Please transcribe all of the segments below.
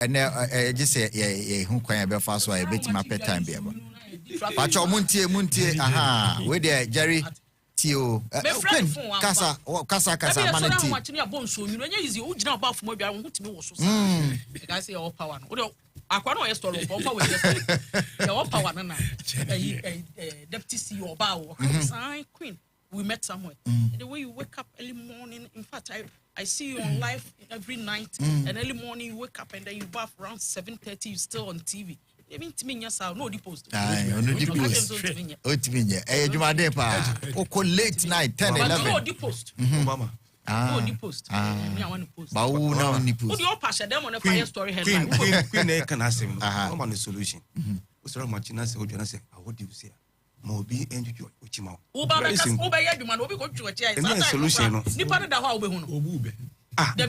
And just say who can be fast so I bet my pet time be able. Pacho Muntie, aha, where there Jerry Tio Casa Manati. I'm watching your bones soon. You know, you know about from where I want to know. I say all power. I can't know a story of all power. Deputy CEO Bow, Queen. We met somewhere. The way you wake up early morning, in fact, I see you on live every night, and early morning you wake up and then you bath around 7:30. You still on TV. Even to me, yes, I know the post. No the post. Oh, you are there, pa. Oh, late night, 10, 11. No the post. Mama. No the post. Me, I want to post. Bawku now the post. Who you pass them on a fire story headline? Queen can ask him. I'm on the solution. What's wrong, Martina? Say, what do you say? Mobi enjoy Uchima. And solution. Nipa da how be hu no.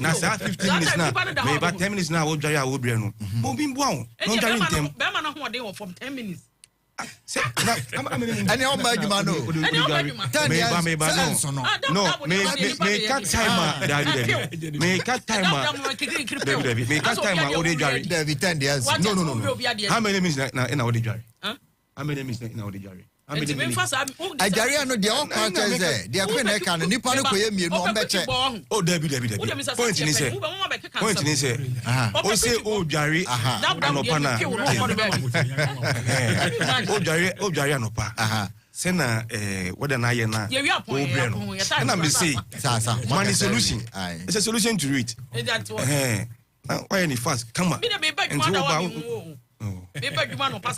Na say 15 minutes now. Maybe 10 minutes now. What I will be no. Mobi mbuan. No carry them. Be man na ho dey from 10 minutes. Say, any on my man no. No, may cut timer, David. May cut timer. May cut timer. Ode jari. David 10 years. No. How many minutes now in our jari? How many minutes in our jari? Ajaria no dia on kwa cheze dia kwe na ka no nipa no koye mienu on beche oh David point ni say o say o jari anopa na o jari anopa say na whether na ye na o bre no na me say money solution it's a solution to it why any fast come on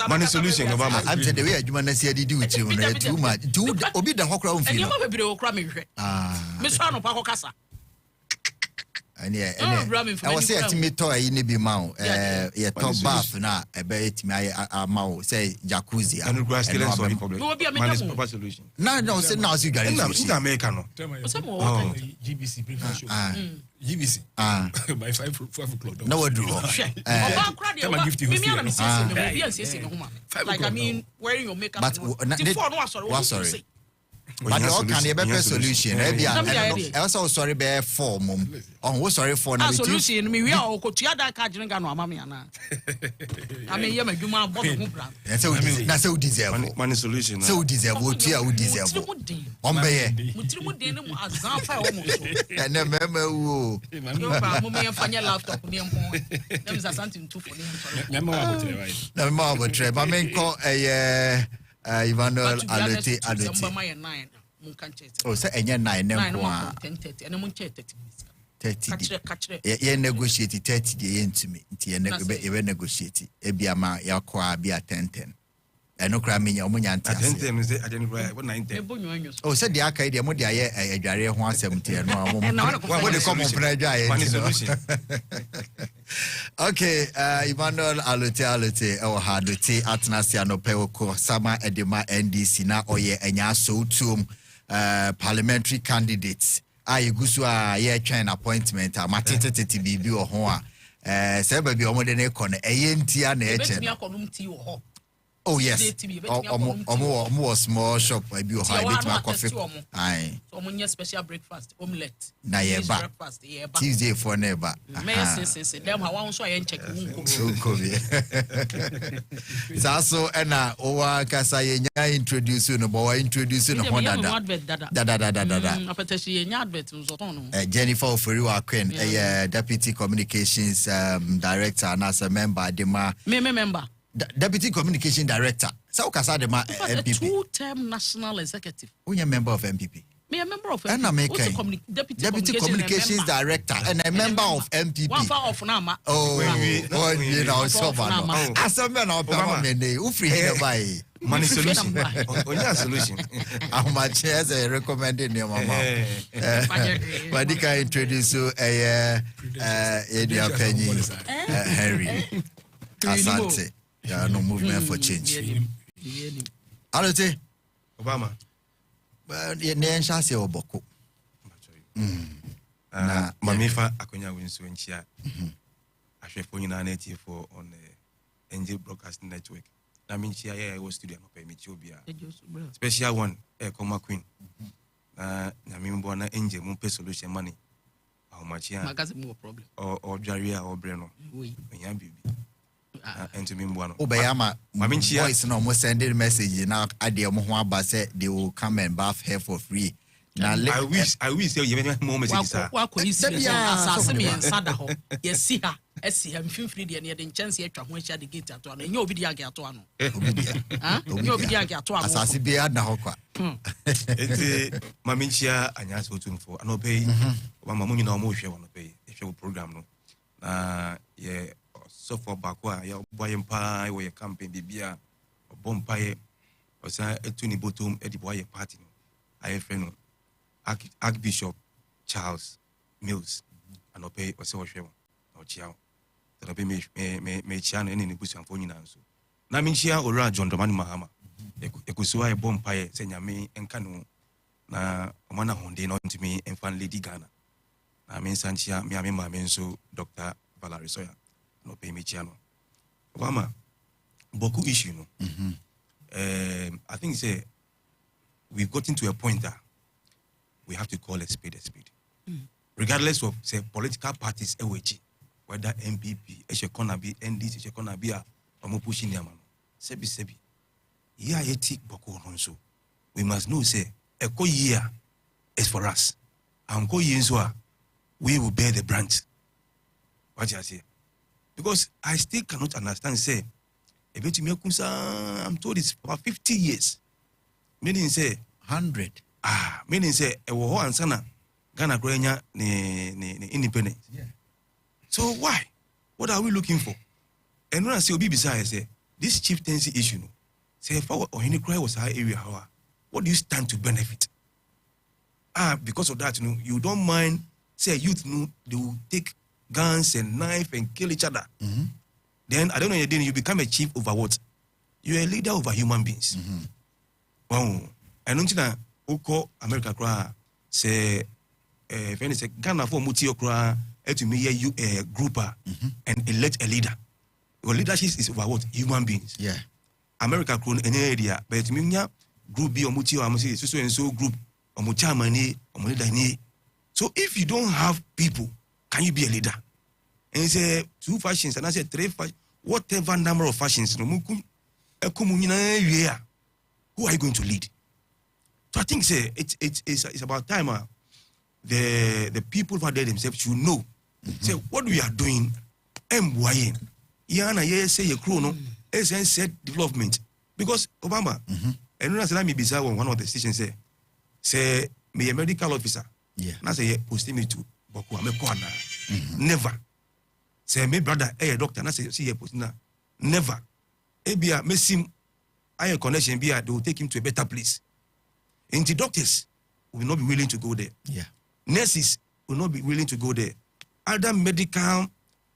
money solution Obama. I'm saying the way Juma na see di with you na too much. Obi da hokra on feel. Me so no pa kokasa. I was say at to ayi ne bi ma o ye top bath na e be etimi ayi ma o say jacuzzi and grass still solve problem. Money solution. No say now you guys. Na America no. GBC breakfast show. GBC. By 5 o'clock. No do. Like I mean wearing your makeup. But sorry. But all can be better solution. I also sorry be for mom. Oh, sorry for na solution. Me we are ko tia da ka jin ga no amame ana. I mean ye maduma bodo ho brand. Na say we deserve. Money solution. Say we deserve. We tia we deserve. On be ye. Mutiri mu den mu azan fa o mo so. Na mema wo. Yo ba mo me fanya laptop ni empon. Dem za something too for them. Na mema wo tre. Ba men ko Emmanuel Alote. Oh, say enye 9 nempo 10:30 and mo 30 30. Ye negotiate 30 dey ntumi. Nti ye negotiate. Ebia ma yakwa bia 10:10. Eno kra menya omunya ntase. 10:10 say adenukra what 9:10. Oh, say dia kai dey mo dey aye adware ho asem te no mo. What dey come from adware. Money solution. Okay, Emmanuel Alote or Hadote Atnasia no Pewoko Sama Edema NDC na oye enya so tum parliamentary candidates. Gusua ye train appointment matete bibi o ho a say baby omode na ekọ na eyentia na eche. Oh yes. Omo small shop I be high bit my coffee. Aye. So omo special breakfast omelette. Na ye ba. Tuesday for never. Me say dem ha wan so ayen check unko. So Saso ena owa kasa ye nya introduce no bo introduce no Honda. Dada. Apetesi ye nya advert nso ton no. Jennifer Oforiwa Queen deputy communications director and as a member dema. Me member. Deputy Communication Director. So Kasa de ma MPP. Two-term national executive. Who you member of MPP? Me a member of MPP. Deputy Communications Director and a member of MPP. One far off now. You know so bad. As a man of Obama, who free here by money solution. Onya solution. How much as a recommended your mama. Madika introduce you Edia Penny Henry Asante. Yeah, no movement for change. Alote Obama. Well, ye nensha se oboko. Na mamifa akonya winso nchia. Ahwefo nyina na tie for on NG Broadcasting Network. Na minchia ye wo studio no permit obia. Special one Koma Queen. Na mimbo na NG mun pe solution money. ahomachia magazi mo problem or jaria or breno we nya bibi and to me one Obayama voice no mo send a message now ade mo ho aba say they will come and bath her for free. Now I wish say you have more messages sir. Wa ko isi asase me nsada ho. Yesi ha, esi ha mfimfiri de ne de chance atwa ho ahia de gate ato ano. Nya obi di age ato ano. Nya obi di age ato ano. Asase be ada ho kwa. Enti maminchia anya so tumfo. Ano pay. Mama mo nyina mo hwe wono pay. Ehwe program no. Na ye so for Bawku ya boy mpa we campaign bibia bompa osa etuni botum ediboye party no. Aye friend no. Archbishop Charles Mills and obey or so shame or chiao that obey me chan any nebusian for nyina nso na minchia ora John Domani Mahama ekusuwa e bompae senya me enka no na omana honde no ntimi enfan Lady Ghana na me sanchia me ma me nso Dr. Valerie Soya no pay me chiano Obama Bawku issue no I think say we've gotten to a point that we have to call a spade a spade. Regardless of say political parties whether MPP, Eshekonabi, NDC, Eshekonabi, or pushing them. Sebi. Yeah, eti Bawku Ronso. We must know say a year is for us. And we will bear the brunt. What you say? Because I still cannot understand say I'm told it's about 50 years. Meaning say 100. Meaning say e wo ansana Ghana grenya ni independence. Yeah. So why? What are we looking for? And when I say obi bisa say this chieftaincy issue no. Say if or any cry was high area how what do you stand to benefit? Because of that you don't mind say youth they will take guns and knife and kill each other. Then I don't know you become a chief over what? You're a leader over human beings. Wow. And until Oko America kra say if any say Ghana for muti okra to me a grouper and elect a leader. Your leadership is over what? Human beings. Yeah. America kron any area but me nya group be muti or muti so and so group or muti mani or leader ni. So if you don't have people, can you be a leader? And say 2 fashions and I say 3 fashions, whatever number of fashions no mukum who are you going to lead? So I think say it's about time the people who are there themselves should know. Say what we are doing, MYN. Yana say your crew no said development. Because Obama, and when I said me bizarre one of the stations say me a medical officer. Yeah. Now say post me to Bawku never. Say me brother a doctor. Now say see post na never. Ebia me sim a connection they will take him to a better place. And the doctors will not be willing to go there. Yeah. Nurses will not be willing to go there. Other medical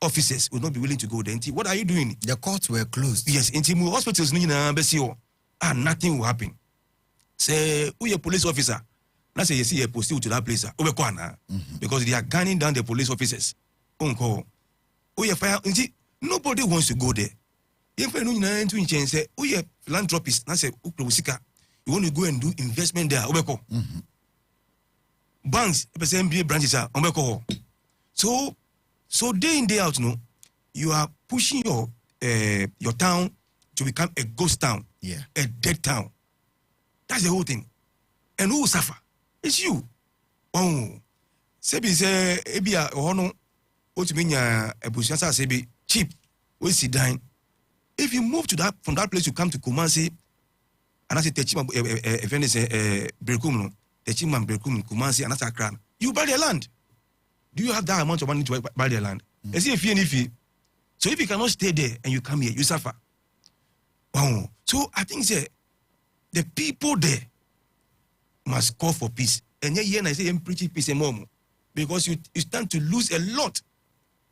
officers will not be willing to go there. What are you doing? The courts were closed. Yes, in hospitals, nothing will happen. Say, who a police officer? Now say you see a post to that place. Because they are gunning down the police officers. Nobody wants to go there. If you say, who a philanthropist? Now say, you want to go and do investment there. Banks, MBA branches are so day in day out, you are pushing your town to become a ghost town, a dead town. That's the whole thing. And who will suffer? It's you. Sebi say ebia ohono otumenya ebusiasa sebi cheap we sit down. If you move to that from that place you come to Kumasi and I say Techima Brekum no Techima Brekum Kumasi and that's Accra. You buy the land. Do you have that amount of money to buy the land? And see if you so if you cannot stay there and you come here, you suffer. So I think the people there must call for peace. And here I say I'm preaching peace and more because you stand to lose a lot.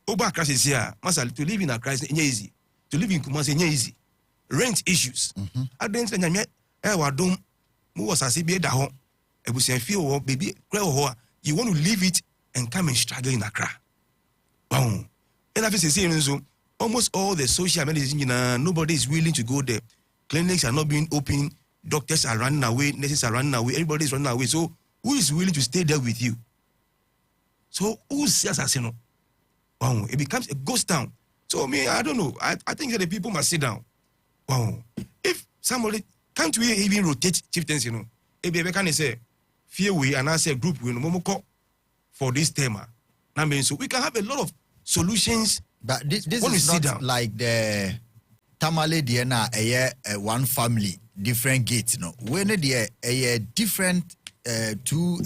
Over crisis here, to live in a crisis is easy. To live in Kumasi is easy. Rent issues. I don't say you want to leave it and come and struggle in Accra. And I say almost all the social medicine, nobody is willing to go there. Clinics are not being open. Doctors are running away. Nurses are running away. Everybody is running away. So who is willing to stay there with you? So who's assassin? Wow, it becomes a ghost town. So me, I don't know. I think that the people must sit down. Wow. If somebody can't we even rotate chieftains, if they can say fear we and I say group we no for this tema. I mean, so we can have a lot of solutions. But this is not like the Tamale Diana one family, different gates, no. When a different two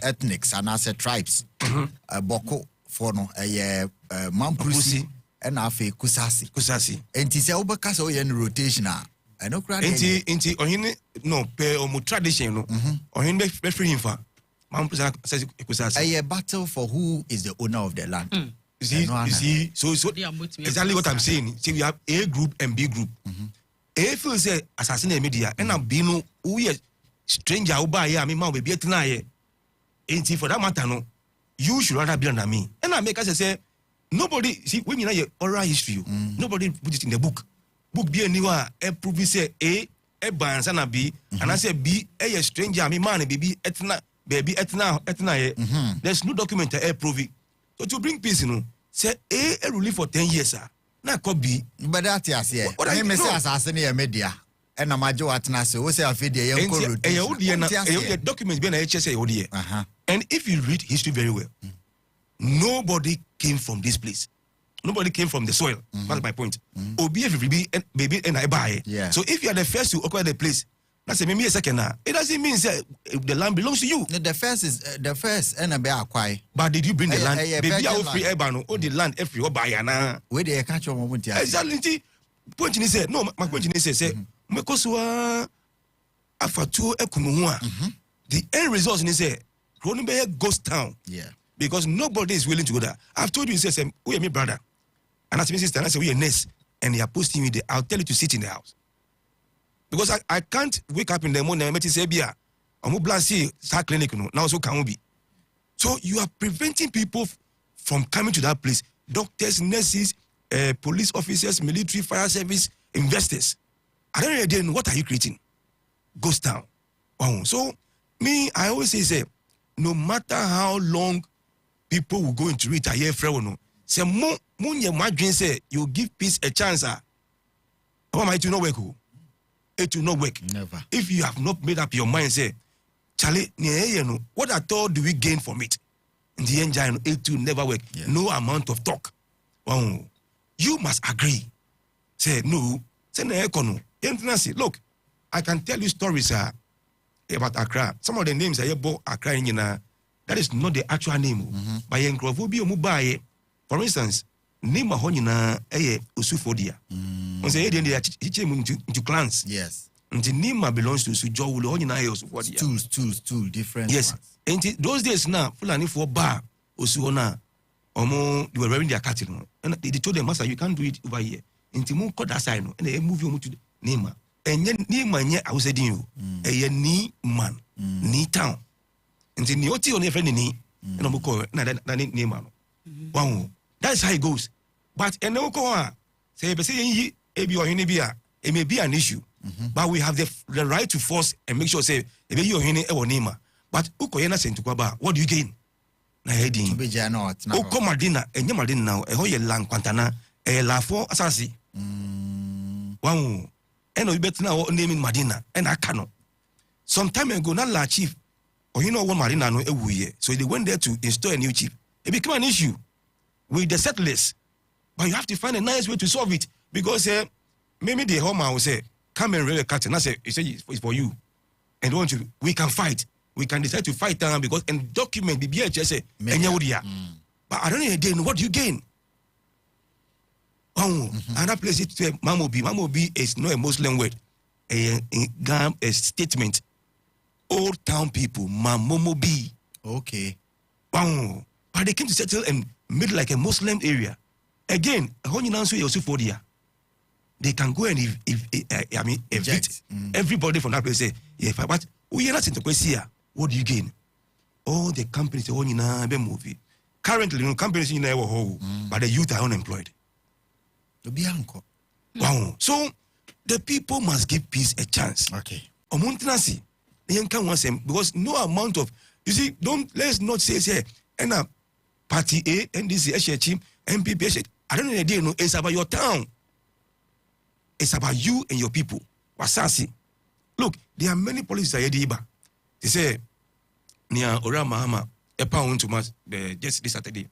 ethnics and as tribes, Bawku for no Mampusi and Afe Kusasi. And tis Obaka so in rotation. I know cry. Inti ohine no pe omu tradition no. Ohine be free him fa. Mampusi says Kusasi. A battle for who is the owner of the land. You see, so exactly what I'm saying. See, we have A group and B group. A feels say assassinate media, and I'm being who is stranger who buy me, man, be tonight. And see, for that matter, no, you should rather be under me. And I make us say, nobody, see, when you know your oral history, nobody put it in the book. Book be anywhere, prove say A bands and a B, and I say B, a stranger, me man, baby, etna, there's no document to prove it. So to bring peace, say A relief for 10 years, sir. Now could be. But that's yes, what I may say assassinate media. And a major at Nassau, who say a video, documents being a HSA. And if you read history very well, nobody came from this place. Nobody came from the soil. That's my point. OBF, baby, and I buy. So if you are the first to acquire the place, that's maybe a second now. It doesn't mean that the land belongs to you. The first is the first and a bear acquire. But did you bring the land? Baby, I will free Ebano or the land every or buy na. Where they catch your moment. Exactly. Point in say no, my point in say Mekosua Afatu Ekunua. The end result in say Cronenberg ghost town. Yeah. Because nobody is willing to go there. I've told you, say, we are my brother. And as my sister, and I say, we are nurse. And they are posting me there. I'll tell you to sit in the house. Because I can't wake up in the morning and say, Bia, I'm going to start clinic now, so can we be. So you are preventing people from coming to that place. Doctors, nurses, police officers, military, fire service, investors. I don't know, what are you creating? Ghost town. Wow. So, me, I always say, no matter how long people will go into it, I hear Frewono. Say, say, you give peace a chance. It will not work. It will not work. Never. If you have not made up your mind, say, Charlie, what at all do we gain from it? In the end, it will never work. Yes. No amount of talk. You must agree. Say, no. Say, look, I can tell you stories about Accra. Some of the names I bought Accra in that is not the actual name. By Enkrophobia, for instance, name a honina Usufodia. On say they into clans. Yes. And the name belongs to Sujo Honina Usufodia. Two different. Yes. And those days now, Fulani for bar Usuona, they were wearing their cattle. And they told them, Master, you can't do it over here. And the moon cut that side, and they move you to Nema. And then Nema, I was saying you, a ni man, ni town. And the Nioti on every knee, and I'm going to name man. Wow. That's how it goes. But and no say maybe or it may be an issue. But we have the right to force and make sure say if you or Nima. But Ukoyana sent to Kwaba, what do you gain? Na heading. Uko Madina, and Yamadin now, a hoye lang quantana, a la for assassi. Wow. And we bet now naming Madina, and I cannot. Some time ago, not la chief, or what Marina no so they went there to install a new chief. It became an issue with the settlers. But you have to find a nice way to solve it. Because maybe the home will say, come and rail a cat. And I say, it's for you. And we can fight. We can decide to fight down because and document the BHS But I don't know again, what do you gain? Another place it Mamobi. Mamobi is not a Muslim word. A statement. Old town people, Mamobi. Okay. Wow. But they came to settle and made like a Muslim area. Again, they can go and evict everybody from that place. Say, yeah, but we are not in the question. What do you gain? All the companies are on movie. Currently, companies in there but the youth are unemployed. Wow. So the people must give peace a chance. Okay. Because no amount of let's not say and Party A, NDC, SHM, MPP, I don't know the day, no, it's about your town. It's about you and your people. Wasasi. Look, there are many policies at Yediba. They say, near Ora Mahama, a pound to mass just this Saturday.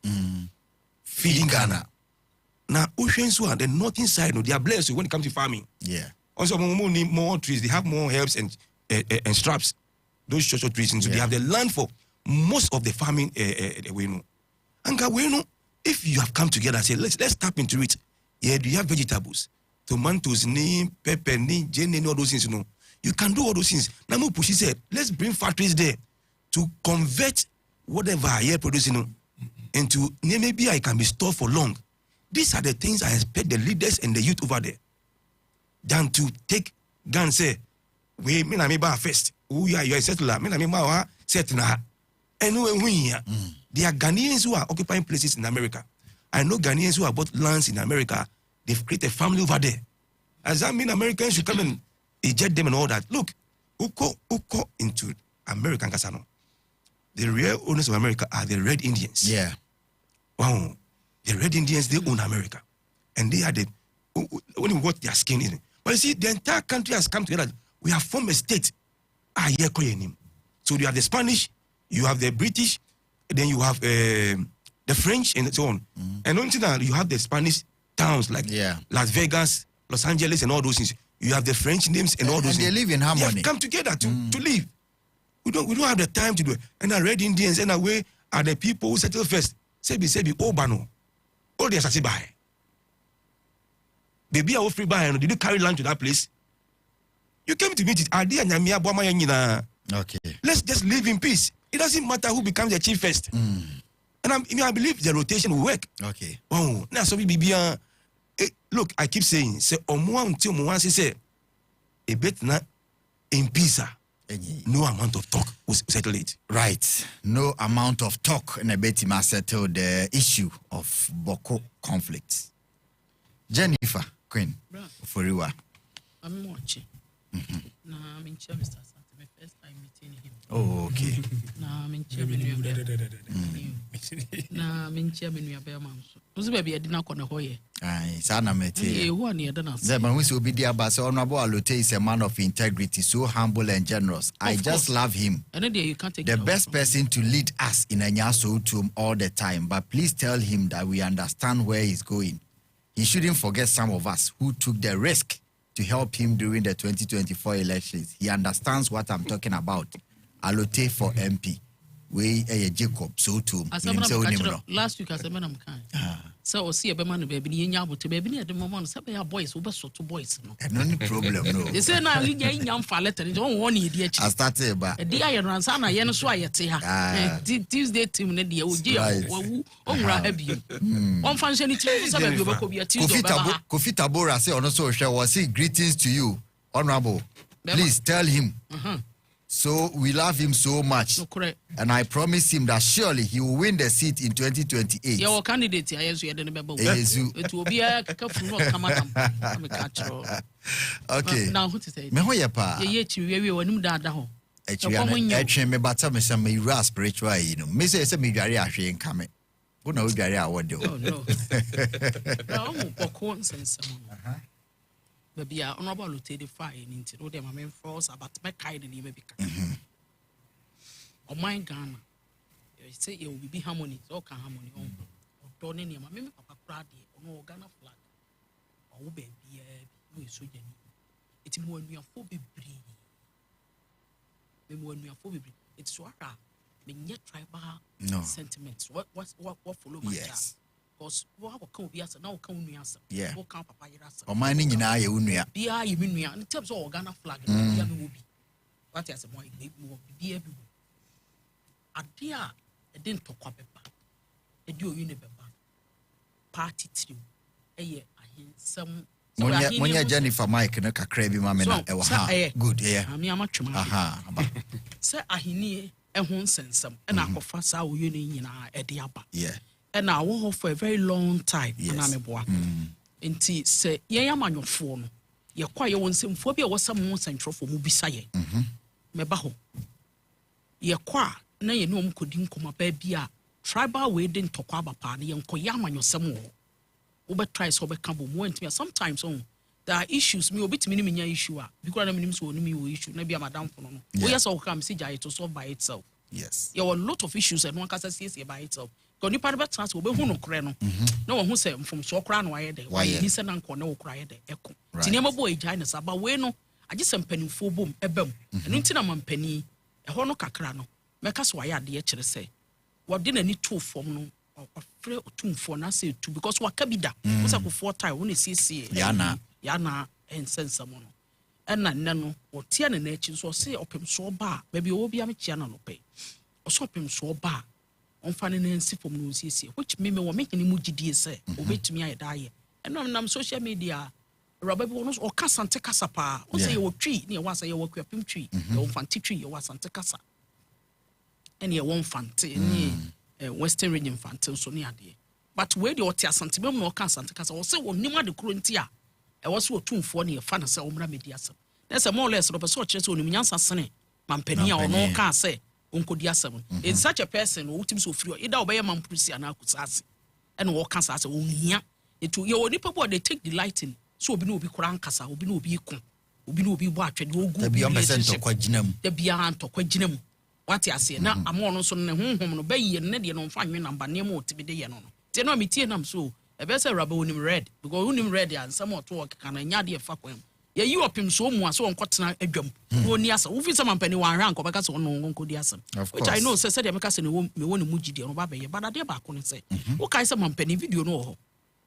Feeding Ghana. Now, oceans who are the northern side, they are blessed when it comes to farming. Yeah. Also, more trees, they have more herbs and straps. Those short trees, so they have the land for most of the farming. And if you have come together and say, let's tap into it. Yeah, do you have vegetables? Tomatoes, pepper, jenny, all those things, You can do all those things. Now, Pushi said, let's bring factories there to convert whatever I am producing into, maybe I can be stored for long. These are the things I expect the leaders and the youth over there than to take gun say, we mean I may buy first. Oh, yeah, you're a settler. Me na buy settler. And there are Ghanaians who are occupying places in America. I know Ghanaians who have bought lands in America. They've created a family over there. Does that mean Americans should come and eject them and all that? Look, Uko into American Casano. The real owners of America are the Red Indians. Yeah. Wow. The Red Indians, they own America. And they are only what their skin is. But you see, the entire country has come together. We have formed a state. So you have the Spanish, you have the British, then you have the French and so on. And until now, you have the Spanish towns like Las Vegas, Los Angeles, and all those things. You have the French names and all those things. They live in harmony. They have come together to live. We don't have the time to do it. And the Red Indians, in a way, are the people who settle first. Sebi, Obano. All the assassin by. Baby, I free by. Did you carry land to that place? You came to meet it. Okay. Let's just live in peace. It doesn't matter who becomes the chief first. And I believe the rotation will work. Okay. Oh, now so look, I keep saying, say until say a bit na in pizza. No amount of talk will settle it. Right. No amount of talk in a bit must settle the issue of Bawku conflict. Jennifer, Queen, for you. I'm watching. Nah, I'm in Mr. Santa. My first time meeting him. Oh, okay. Nah, I'm in Nah, I'm in Chairman. We are Bearman. Was baby, I did not corner hoye. Aye, Sana Mete. One year, then the man who will be there, but Honorable Alute is a man of integrity, so humble and generous. I just love him. And then you can't take the best person to lead us in a Nyaso tomb all the time. But please tell him that we understand where he's going. He shouldn't forget some of us who took the risk to help him during the 2024 elections. He understands what I'm talking about. Alute for MP. We Jacob so too. Last week I said, "Man, I'm kind." So see a man baby in Yabu to baby at the moment. Some boys over so two boys. No problem. No. They say now you young fallet and don't want idiot. I started by a dear Ransana Yen Swayat. Tuesday team Nedia Uji. Oh, Rahabi. One function it Kofi Tabora say on social was say greetings to you, Honorable. Please tell him. So we love him so much. No, correct. And I promise him that surely he will win the seat in 2028. Your candidate, I answer the number. It will be a careful not come out. Okay. Now, what is it? Mehoyapa. Yet you will know that. Actually, me but some me spiritual, you know. Me say me very actually in coming. Who knows very what do? Oh no. No, Bawku sense. Baby, I honorable to the fire into all them. I mean, force about my kind and maybe. Oh, my Ghana. You say you will be harmony, so can harmony. Don't any of my papa Pradi or no Ghana flag. Oh, baby, we so jenny. It's more when we are for baby. When we are for baby, it's what I mean, yet tribal sentiments. What follow my yes. What can be as now come we answer? Yeah. What can Papa answer? Or mining in I unia. Be I you mean in terms of Ghana flag. What is a boy? Be everywhere. A dear, a didn't talk up a do you never party through a year. I some. When you're Jennifer Mike and a crabby mamma, good, yeah. I'm your much. Aha. Sir, I hear a home sense some, and I offer our union in our Ediaba. Yeah. And I won't for a very long time. Yes. And I'm a boy. And tea say, yeah, I'm on your phone. You're quite one same phobia was some more central for Mubisay. Mebaho. You're quite, nay, no one couldn't come up a beer. tribal way didn't talk about party and koyama yourself. Over tries over cabo sometimes there are issues. Me obit minimum issue because I mean so me issue. Maybe I'm a down for no. Yes, I'll come see to solve by itself. Yes, there were a lot of issues and one can say by itself. Because you part of that chance will be who no crano. No one who said from so crown why he said uncle no cry the echo. Tinema boy Janus about bueno. I just am penny for boom ebem. And until I'm penny a hono cacrano. Make us why I dear say. What didn't need two form no. Afraid to for na say to because what kabida was a 4 times when you see yana and send someone and nano or tiana nature so say open so bar maybe will be a channel pay or shop him so bar on finding and see from news which me will make any muji say or wait to me I die and on social media Robert bonus or Cassante Casapa or say your tree near once I work your pim tree your fancy tree your was Santa Casa and you won't fancy Western region fantil so near there. But where the Otia Santimum no can Santa Casa or say, well, Nima de Curuntia, I was so 2 for near Fana Omra Mediasa. There's a more or less of a sort of Nimiansa Sane, Mampenia or no can say, Uncle Diasam. In such a person who teams so free, either obey a Mampusi and Akusasi, and walk as a woman. It will your nipple they take delight in, so be no be Kurankasa, will be no be kun, will be no be watched, will go beyond the beyond to Quajinum. What I say now, I'm also no bay and Nedian on fine number near more to be the Yanon. Tell me, Tianam so, a better rubber when him red, because when him red and somewhat talk can a yadi fuck him. Yeah, you up him so much so on cotton a jump. No, yes, who feels some penny one rank or because on Uncle Diasam. Which I know says the Macassin won't muji on Baby, but I dare back on and say, what kind of penny video no?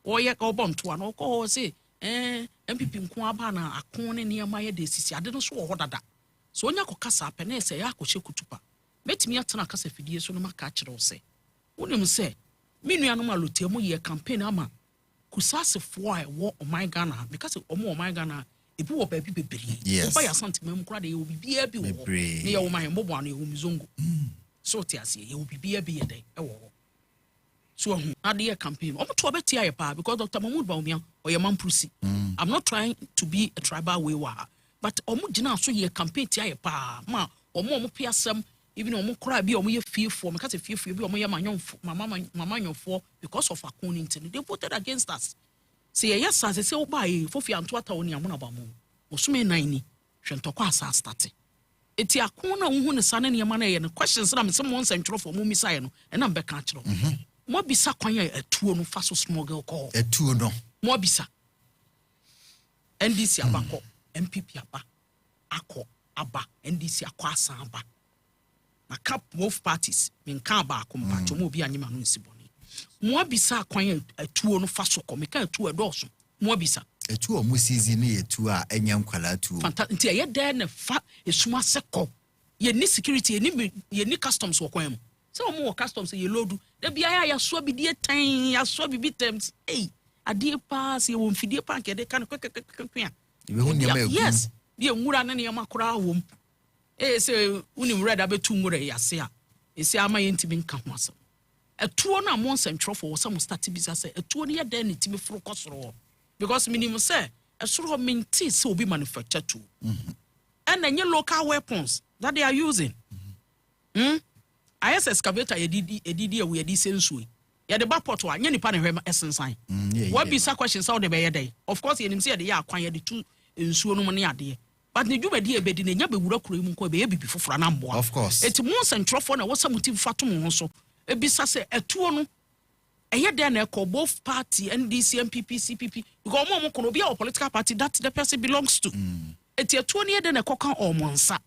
Or yet go bomb to an or call say, MPP Quabana, a corner near my days. I didn't show what that. So when you casa penny say, I could shake kutupa. Met me at Tanaka Fidi, so no ma catch or say. Wouldn't you say, Minianoma Lutemo ye campaign ama. Kusasa for I walk on my Ghana because of more my Ghana, a poor baby baby. Yes, by a sentiment, crowd, you will be a bit near my mobile umzungu. So Tiasi, you will be a day. So I dear campaign, almost to a better pa because Dr. Mahmoud Baumian or your mum Prusi. I'm not trying to be a tribal way, but Omujina so ye campaign tia pa, ma, or more piasam. Even on cry be on your fear for because if you feel my mamma for because of our community, they voted against us. Say yes, as I say, oh, by Fofi and Twata on Yamunabamu, or so many 90, Shantoquasa started. It's a corner who is son and your money and questions that I'm someone central for Mummy Siano, and I'm back at you. What be Saquaya a 2 no fast small girl call? A 2 no. More bisa. NDC Abako, MPP Abba, Ako, Abba, NDC Aquasa Abba. Na cap both parties men ka ba kompa to mo bi anyima no nsiboni mo abisa kwan atuo no fa so ko me ka atuo edoso mo abisa atuo mo season ne atuo a enya nkwala atuo fantastic ye da na fa esuma seko ye ni security ye ni customs wo kwan mu se mo wo customs ye lodu da bia ya so bi die tan ya so bi terms adie pass ye wo mfidie pa nke de kan kwekwekwekwa yes bi enwura na ne makora wo say unim red abetu ngure yase a esi ama yentimi nka ho asem etuo na mo central for some start business say etuo ne yeda ne timi fro kosoro because minimum say esoro minti say obi manufacture too and any local weapons that they are using IS excavator edidi we edi sensuo ya de baport wa nya nipa ne hwema essensan what be sa questions how they be yeda of course yenim say de ya akwan ye de tu nsuo no mo ne ade. But the Juba dear bed in a yabu rockroom ko be before Franambo. Of course. It's more central for now was some motive fatum so. A bisase a tuono. A yet then call both party NDC, MPP, CPP. Because more could be our political party that the person belongs to. It's a 20 year then a coca or monsa.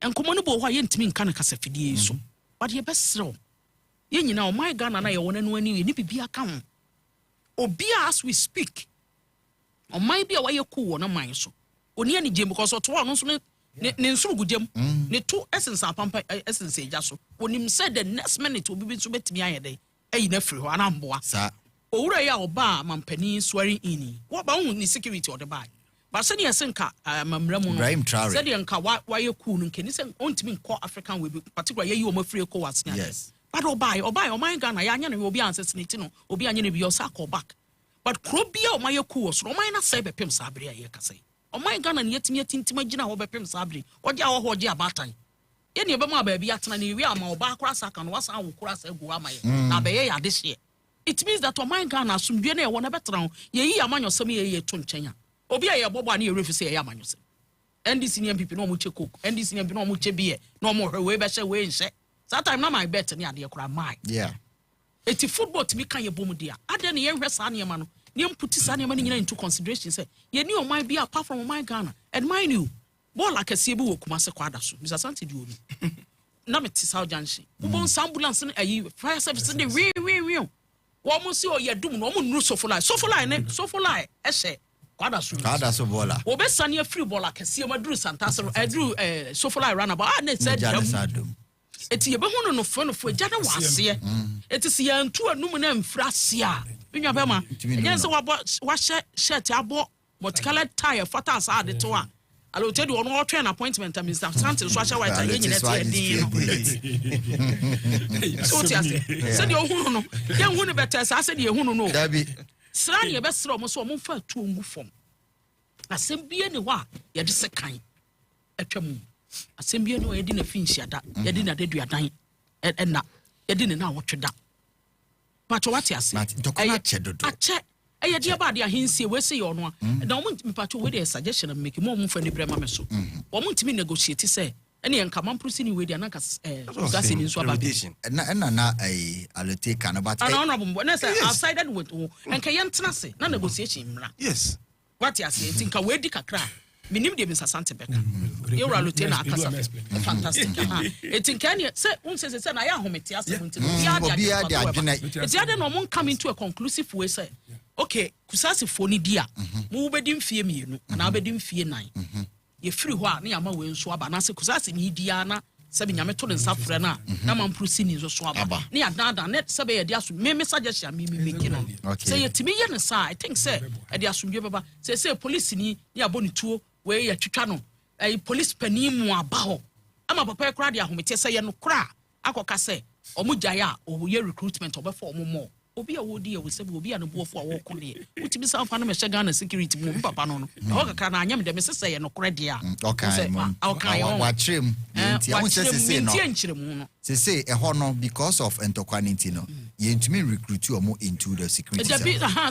And commonable why ain't mean canacasafidi so. But your best so. You know, my gun and I want to know any be a come. Or be as we speak. Or might be a way you cool on a mind so. Oni ani gem because to one so ne nsuru gudem ne to essence apampa essence ejaso onim said the next minute obi so betimi ayede ayi na free ho anamboa sa owura ya oba mampani swearing in wo ba hu ni security or the bag but say yes nka mamra mu no say the nka why you cool nke ni say ontimi nko African we particularly you o mafree ko wasnya yes but obai o man Ghana ya anya no obi ansesnity no obi anya ne bi o sa call back but krobia o man cool so o man na say be pem sa abere ya kasai. Oh my Ghana yet me tintima gina ho bepem sabre. Oja ho hoje abatan. Ye ne be ma ba bi atena ne wi ama oba akora saka no wasa wo kora sa gu ama ye na be ye ya de hye. It means that o man Ghana asumdwe na ye wona betra ye yi amanyosem ye to nkyenya. Obi a ye bobo na ye refu say ye amanyosem. NDC ni MPP no mo che coke, NDC ni MPP no mo che beer, no mo hwe we be hye we nhye. That time na my bet ni ade kora my. Yeah. Eti football timi kan ye bom dia. Ade ne ye hwe sa ne ma no. Ne puti sa ne ma nyina into consideration say ye ni o man be apart from my Ghana. And mind you, ball like a sebu wo kuma se kwada so. Mr. Santi di oni. Na me ti South Junction. Wo bon ambulance ne ayi fire service ne wi. Wo mo si o ye dum no mo nuru sofo line ehye kwada so bola wo be sane free bola kese ma duru santa so duru sofo line run about ne said eti ye be hu no fo gya na wase eti si ya ntu anum na mfrase a nwa be ma yen se wa shirt abo multicolored tie fata sa de to a alo tedi ono o train appointment Mr. Santos so ahya white yen nyina te din no so ti ase se de ohunu no yen hu ne better sa se de ehunu no dabi sra ne be sra mo so mo fa tu ongu fom asem bie ne wa ye de se kan atwam asem bie ne wa ye de na finhia da ye de na deduadan na ye de ne na wotweda pato what ase dokona chedodo ache eye dia ba dia hinsie we se yo no na mo mpacho we dey suggestion am make mo fa ni brema me so wo mo ntimi negotiate say ene en kama prosi ni we dia na ka gasi ni so aba na alote kana but honorable na say outside with en ka yentena se na negotiation mra yes what you say think we di kakra minim de Mr. Sante beka you alote na akasa fantastic think can say say na ya homete ase ntino ya dia adwena it's ya no mo come into a conclusive way say okay kusasi foni dia mo bedi mfie mienu na bedi mfie nan ye free ho a na ya ma we nso aba na se kusasi ni dia na se nyame to ne nsafre na na man prosi ni nso so aba na ya dada net se be ye dia so me suggestion me make no say ye timi ye ne sa I think say e dia so baba say police ni ya boni tuo we ye twitwa no police panimu aba ho ama papa kra dia homete say ye no kra akoka say omu jaya o ye recruitment obefo omu mo obi a wodi e wose obi a no boofo a wo kone utimi sa fa no me Ghana security mu papa no no o kaka na anyam de me sese ye no kore dia okay wa trem nti a sese no sese e ho no because of entokwanity no ye ntumi recruit you mo into the security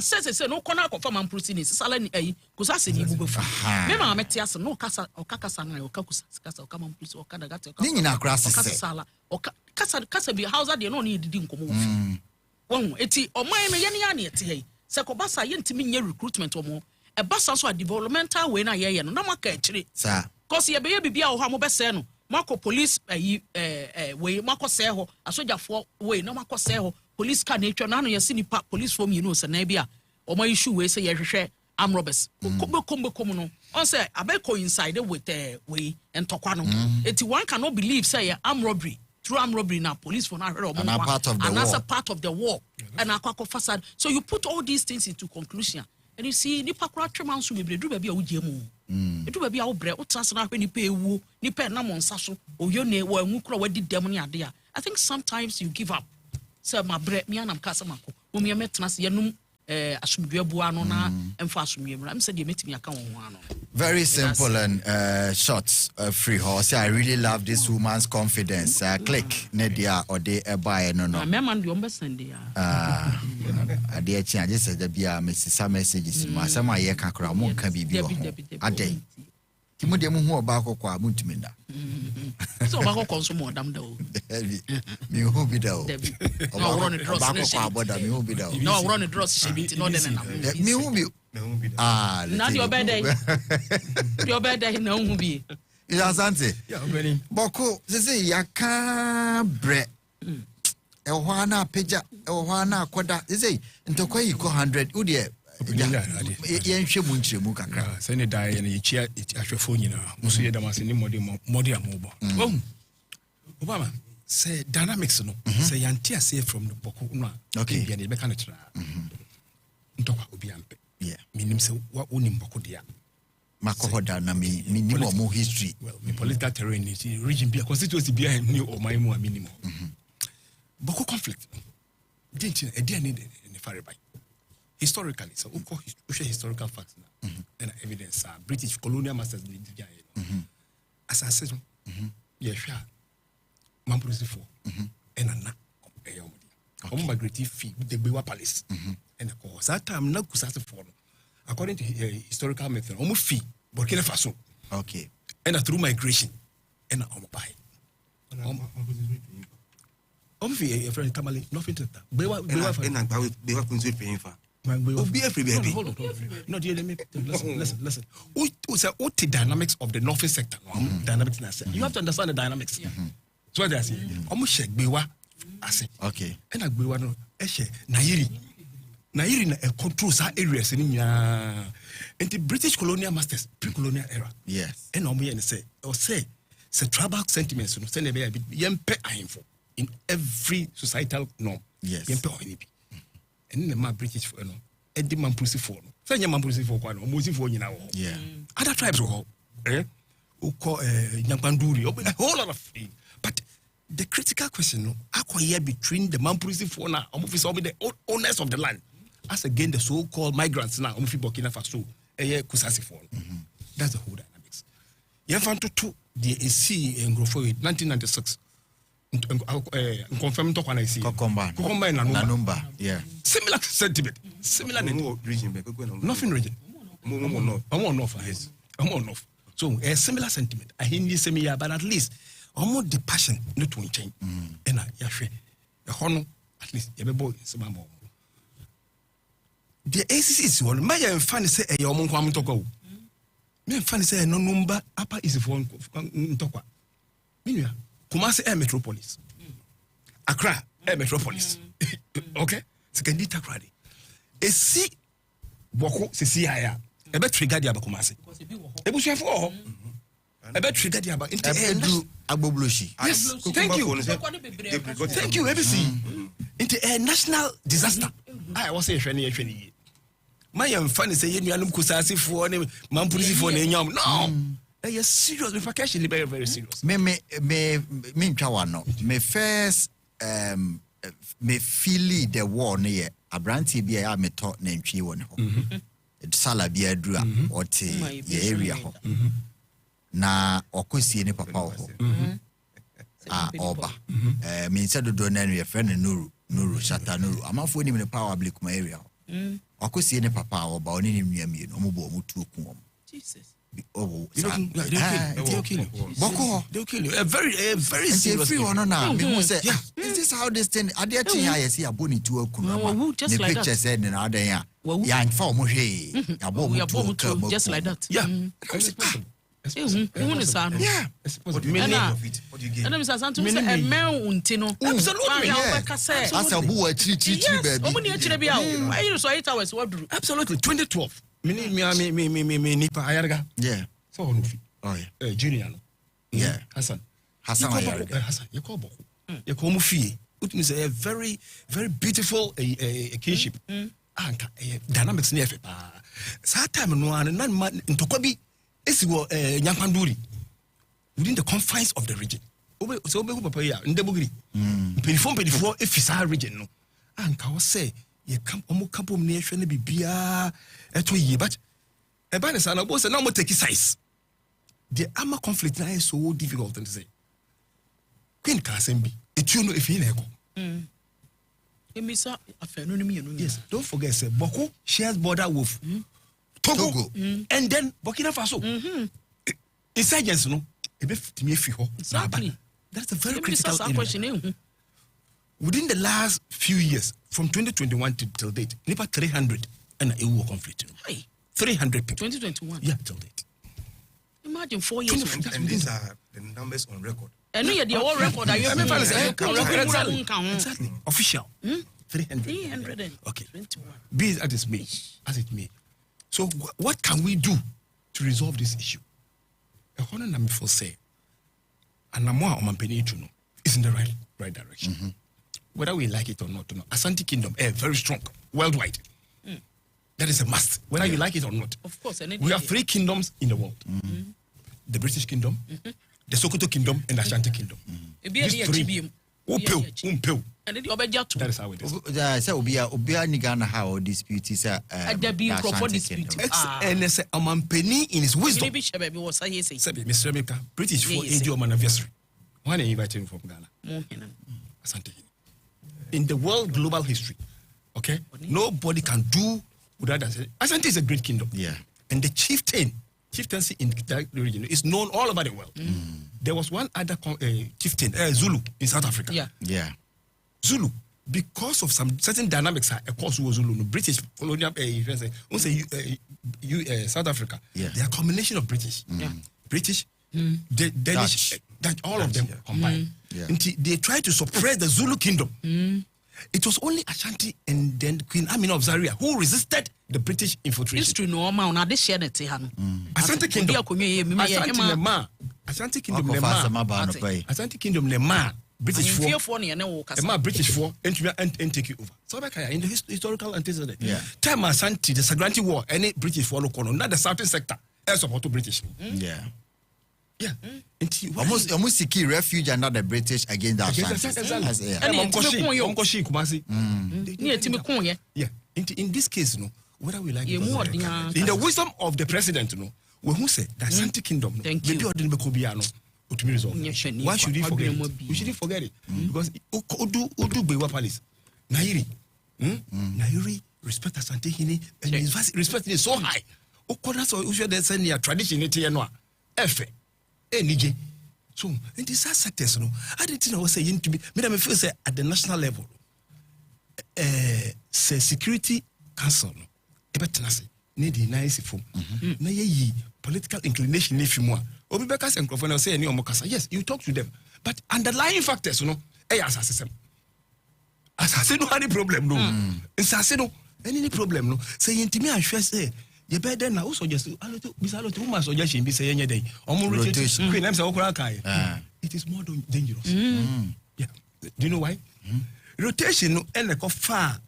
sese no kona ko fa man prosini sala ni ayi kusase ni bubefu me ma mete ase no kasa okakasa na okakusa kasa okama prosini okada gata ni nyina kra sese sala kasa bi hausa de no ni didi nkomo ofi won eti oman no ye ne ya ne ete hei se ko basa ye ntimi nye recruitment omo e basa so a developmental way na ye no na maka akire sa cause ye be ye bibia wo ha mo bese no mako police way mako se ho asojafo way na mako se ho police car na etwa na no ye sinipa police form you se na bia omo issue way se ye hwehwe am robbers kombe no on say abeko inside with way entokwa no eti one cannot believe say am robbery through armed robbery now police for now part of the war and akwa facade so you put all these things into conclusion and you see nipa kura twema nso bebre du ba bia wo giemu edu ba bia wo bre wo trans na hwe nipa ewu nipa na mo nsa so oyo ne wo anwu kura wadi dem ne ade a I think sometimes you give up so my bre me anam kasa mako wo me trans ye num asumdwe bua no na emfa asumdwe mra am say de metimi aka won ho ano. Very simple and short, free horse. I really love this woman's confidence. Click Nedia or de buy no. Man, you understand there. I dear change. I just said there be a messages. My some my year can cry. Moon can be a day. Timothy mu Bawku kwa muntimenda. So Bawku consume more damn though. Me who be though. No run the dross. Bawku kwa boda me who be though. No run the dross. She be no then. Me who be. Now your birthday. Your birthday no who be. Is Asante? Yeah, very. Bawku say yaka bre. Ehwana peja ehwana kwada. Say ntokwa yiko 100 udie. Yen hwemu nkyeremu kakra se ne dai ne yechia ahwefo nyina muso ye damase ni modi amobo Obama say dynamics no say yantia say from the Bawku no okay bia ne be kana tira ntokwa obi ampe yeah minim se wa onim Bawku dia makohoda na minim omo history well me political terrain ni region bia constituency bia ni o man mu minimum Bawku conflict didn't e dia ne fare by historically so historical facts and evidence British colonial masters as I said yeah Mampolisi for and a na migratory fee with the Bewa Palace and of course that time no kusasa for according to historical method almost fee Burkina Faso okay and through migration and buy fee friend Tamale nothing to that Bewa Bewa paying for hold on. No, dear, listen. What the dynamics of the northern sector? Dynamics. You have to understand the dynamics. So what I say, almost check Bewa. I say, okay. And I Bewa no, Nairi na controls our areas in the British colonial masters, pre-colonial era. Yes. And and say tribal sentiments. No, send a bit yempe info in every societal norm. Yes. Yempe and the British for no, and the Mampusi for no. Say Mampusi for one, Musi for you now. Yeah. Other tribes will who call Yampanduri, open a whole lot of things. But the critical question, no, acquire between the Mampusi for now, almost the owners of the land, as again the so-called migrants now, Burkina Faso, Kusasi for. That's the whole dynamics. You have to the AC and grow for 1996. Confirm to when I see Kokomba Nanumba. Yeah. Similar sentiment. Similar region. Nothing region. I'm on off. Yes. I'm on off. So a similar sentiment. I hear this semi, but at least almost the passion not to change. And I yafe. The honor at least you be boy some more. The ACC is one. My fan say a yomon kwam toko. Me fan say no number upper is for toko. Minya. Kumasi a metropolis. Accra a metropolis. Okay? Secondly, Takradi. A sea Bawku see higher. A bet trigger the Abakumasi. A bush for a bet trigger the Abba into Aboblushi. Yes, thank you. Thank you, ABC. Into a national disaster. I was a friendly. My young fan is saying, Yanum Kusasi for Mampusi for Nyam. No. Yes, serious repercussion, very, very serious. Me chawano. Me first me feel the war near a brandy be a me talk name chi one ho. Sala be a dra or te area ho. Na okosi ni papa ho. Oba. Me said do na a friend Nuru Shata Nuru. Amafo ni me power blick my area. Okosi ni papa oba oni ni miami no mo bo mo tu ku. Jesus. Oh, they'll kill you. Bawku, They'll kill you. A very serious. Everyone now. People say, yeah, is this how this thing? I dare I see a boni to a kunama. Just like that. Said in other yeah. Yeah, for Mohe. Just like that. Yeah. Yeah. What do you mean of it? What do you get? And I'm saying, a man untino. Absolutely. As a boy, baby. Absolutely. 2012. Me nipa ayarga. Yeah. So onufi. Oh yeah. Junior no. Yeah. Hassan ayarga. Hassan, you call Bawku. You call Mufi. It means a very, very beautiful kinship. Dynamics near fe pa. Sa time no an nan man ntokobi esiwo Nyampanduri within the confines of the region. So obe papa ya ndebugiri. Pedifo efisa region no. Anka wo say ye camp omo campo ne hwe na bibia eto yi but e ba ne sa na bo say na mo take size. The armor conflict now is so difficult to say. Queen Kasembi etu no efi na eko. Emisa afenu ni mienu. Yes, don't forget say Bawku shares border with Togo. And then Burkina Faso. Insurgents no e be fitimi efi ho. Exactly. That's a very critical question. Within the last few years, from 2021 till date, about 300 and a war conflict. Hey. 300 people. 2021? Yeah, till date. Imagine 4 years. And these are the numbers on record. And we are the whole record. Exactly. Official. 300. Okay. 21. Be it as it may. So what can we do to resolve this issue? Economy for say, and Namoa Omampeni is in the right direction. Whether we like it or not, Asante Kingdom, very strong worldwide. That is a must, whether you like it or not. Of course. We have 3 kingdoms in the world. The British Kingdom, the Sokoto Kingdom, and the Ashanti Kingdom. These 3. That is how it is. So Obia Nigana how dispute is dispute. And it's a Omampeni in his wisdom. British for age of anniversary. Why are you inviting from Ghana? Asante. In the world global history, okay, nobody can do without that. Asante is a great kingdom. Yeah. And the chieftaincy in that region is known all over the world. There was one other chieftain, Zulu, in South Africa. Yeah. Zulu, because of some certain dynamics, of course, was Zulu, British colonial, South Africa. Yeah. They are a combination of British. British, Danish, Dutch, all of them combined. And they tried to suppress the Zulu kingdom. It was only Ashanti and then Queen Amina of Zaria who resisted the British infiltration. History no amount. Now they share the Ashanti Kingdom. Ashanti Kingdom. Ashanti Kingdom. British for. British for. And take you over. So in the historical antecedent. Time Ashanti, the Sagranti War, any British for no not the southern sector. I support to British. Almost secure refuge and not the British against the Ashanti. In this case, whether we like it or not, in the wisdom of the president, when who said the Ashanti Kingdom, why should he forget it? We shouldn't forget it. Because Udu Bewa Palace, Nairi respect Ashanti Hini, and his respect is so high. So we should send your tradition into Efe. So, in these sectors, I didn't know what saying to me. I feel say at the national level, say Security Council, need the nice form. Political inclination if you want. Obibekas and Crofona say any omokasa. Yes, you talk to them, but underlying factors, assassin. Assassin no any problem no. Assassin any problem no. Say to me I sure say. You better now suggest suggestion be saying day. Rotation. It is more dangerous. Yeah. Do you know why? Rotation and the far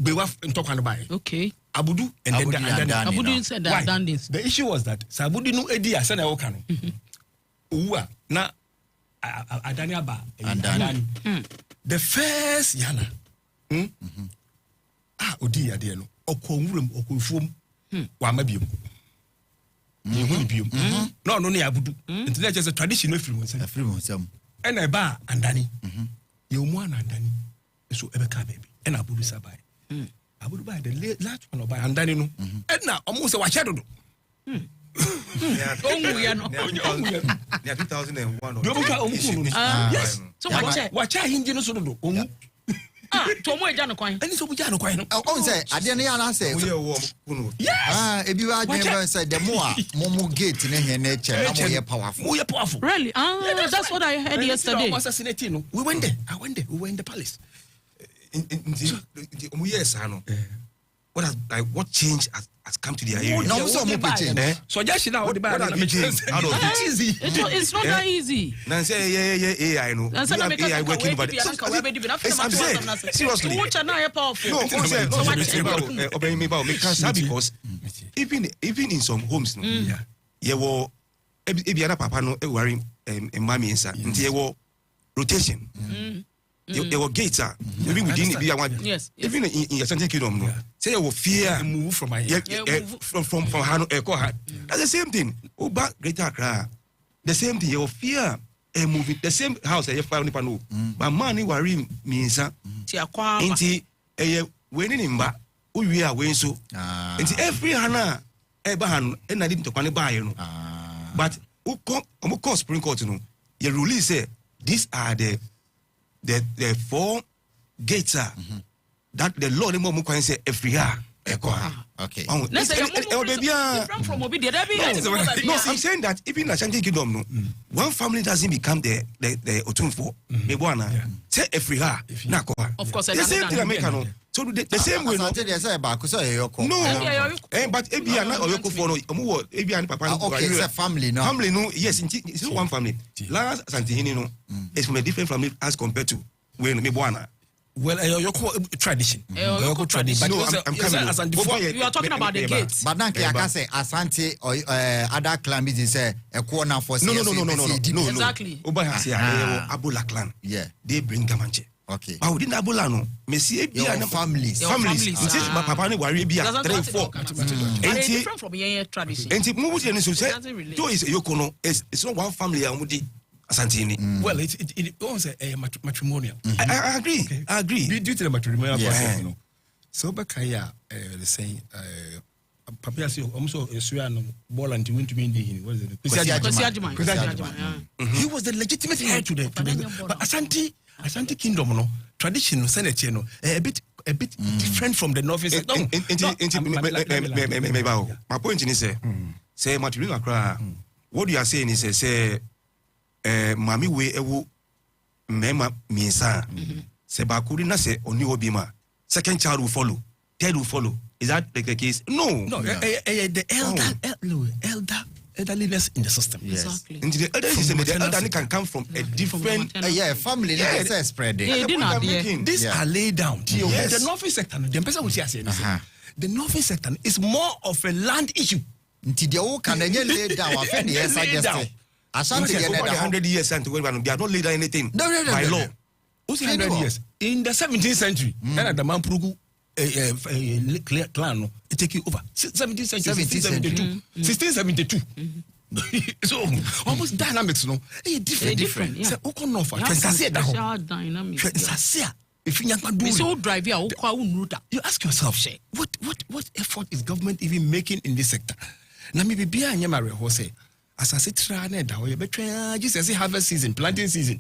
be talking about. Okay. Abudu and then Abudu said that. The issue was that Sabudu no idea send a okano. Uwa na Adania ba. The first Yana. Odi ade no. Okonwuram okonfom. Wamabium. No, Abudu. It's just a traditional film. And I bar and Danny. You want and Danny. So Ebeka baby. And Abudu Sabai. Abudu by the last one by and Danny. And now almost a shadow. 2001. Yes. So watch I hinge no so. Tomo ejano kwan. Ani so bujano kwan no. On say ade ne yana say. Yes. Ebi wa dem say the more momo gate ne here na che na more powerful. More powerful. Really? That's what I heard yesterday. We went there. We were in the palace. What change has come to the area? No, so much change. So just now, what have you changed? Easy. It's not that easy. Now say AI no. AI working about it. Seriously. Which are not powerful. No, obey me about because even in some homes, no. Yeah, well, ebiana papa no worry mommy inside. Nti wo rotation. There were gates, maybe within the one. Yes. Even in Ashanti Kingdom, no. Say you will fear move from my from Hano Echo. That's the same thing. Oba Greater Accra. The same thing. You will fear a movie. The same house. You find no. But money worry means. Inti winning in ba. We are winning so. Inti every Hana Ebahan and I didn't talk on buy no. But who come Supreme Court no. You release say these are the 4 gates that the law no more can say every year. Okay. Let's say from Obi. No, I'm saying that even Ashanti Kingdom, no, one family doesn't become the Otunfo. Say every year. Of course, the same thing American. So the same way. No, but Ebiana or Yoko for no, Ebiana Papa. Okay, it's a family now. Family, no, yes, it's not one family. Last Santini, no, it's from a different family as compared to when Mebuana. Well, your tradition. Your tradition. No, I'm coming. You are talking about the gates. But now, I can say Asante or other clan is a corner for no. Exactly. Abula clan. Yeah, they bring Gamanche. Okay. But within Abula, no, Messi, families. Since my papa ne worry be 3 4. It's different from your tradition. And if move to so say, to is Yokono, it's not one family. Asantini. Well, it was a matrimonial. I agree. Okay. I agree. Due to the matrimonial process, you know. So Bakaya, the saying, Papa, also a Suano, ball and went to me. What is it? He was the legitimate heir to the. But Asante Kingdom, no traditional Senate, you know, a bit different from the novice. My point is, say matrimonial cry. What you are saying is, say, Mami we ewu mema minsa. Se Bawku na say oni obima. Second child will follow. Third will follow. Is that the case? No. The elderliness in the system. Yes. Exactly. Into the elder system, the elderly can come from a different family. That's spreading. These are laid down. Yes. The northern sector, the northern sector is more of a land issue. Can lay down? Ashanti over 100 years and they have not laid down anything by law. 100 years in the 17th century, and the Mampurugu clan taking over 17th century, 1672. So almost dynamics, no, different. So if you drive you ask yourself, what effort is government even making in this sector? Now maybe be a nyamare ho say as I sit trane da we betwa just as harvest season, planting season.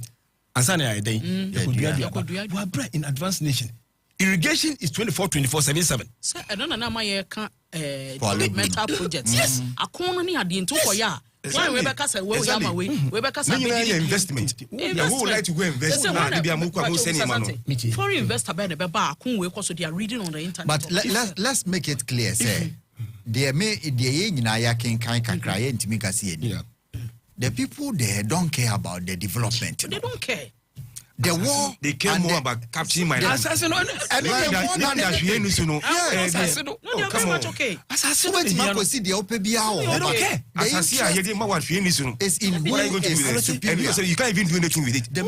Ansana ya day. We are bred in advanced nation. Irrigation is 24/7/7. So I don't know my mental projects. Yes. Akona ni ade nto koya. Why we beka say we yama we beka say investment. The whole like to go invest na dey am ko go send him no. Foreign investor be na be ba akon we so they are reading on the internet. But let's make it clear say the people there don't care about the development. They don't care. The war, they care more about capturing my land. Assassin, okay. Assassin, what you see the OPBA. It's in what are you going to do with it? You can't even do anything with it. The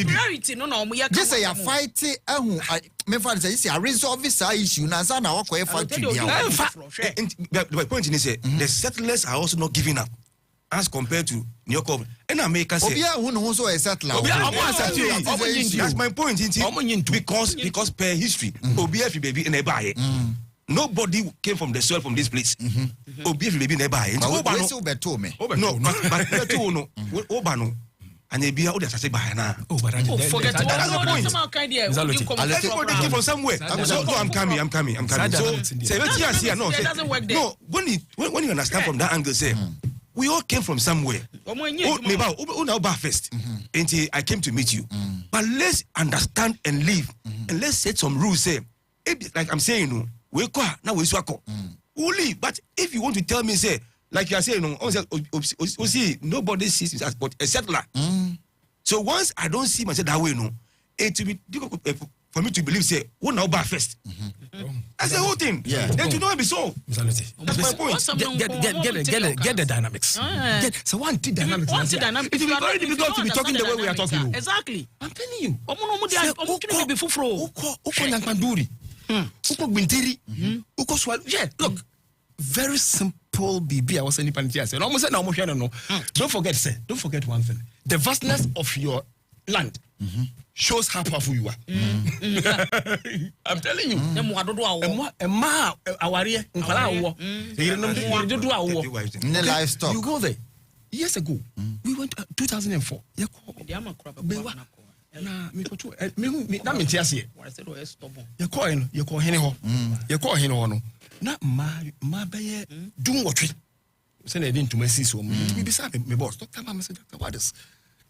priority, no. Just say you're fighting. My father says, "I resolve this issue." Now, the point is, the settlers are also not giving up. As compared to New York, and America say, that's my point. Because per history, OBF baby in a buy. Nobody came from the soil from this place. OBF baby in a buy. No, but Obano. And they be out there say by now. Forget that's the point. They came from somewhere. So I'm coming. So say no. When you understand from that angle, say. We all came from somewhere. First, until I came to meet you. But let's understand and live, and let's set some rules. Say, like I'm saying, we now we swako. But if you want to tell me, say, like you are saying, nobody sees me as but a settler. So once I don't see myself that way, it will be difficult for me to believe. Say, we now first. That's the whole thing. Yeah. Then you know it be so. That's my point. Get the dynamics. So one dynamics. It will be very difficult to be talking the way we are talking. Exactly. I'm telling you. Look, very simple BB. I was saying no. Don't forget one thing. The vastness of your land shows how powerful you are. I'm telling you. Livestock. You go there. Years ago, we went 2004.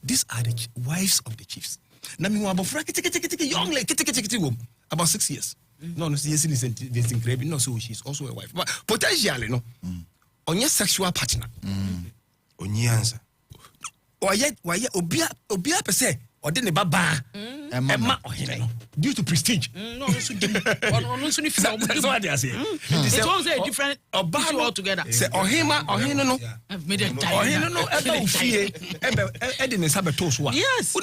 These are the wives of the chiefs. Young lady, about 6 years. No, she's incredible. No, so she's also a wife. But potentially, no. On your sexual partner. On your answer. Or yet, Obia per se, or then a baba. Due to prestige. No, that's what they are saying. It's also a different issue altogether. Say, or him, no. Yes. Who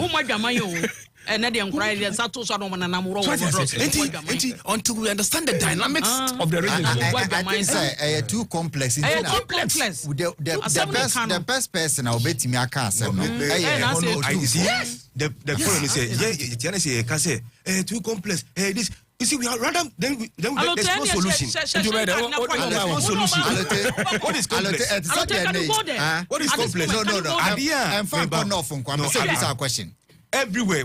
my Damayo? until we understand the dynamics of the region. I think too complex. The best person I'll bet me I can't say no. The following say, too complex. This. You see, we are rather there's no solution. There's no solution. What is complex? What is complex? No. I'm fine. No, question. Everywhere.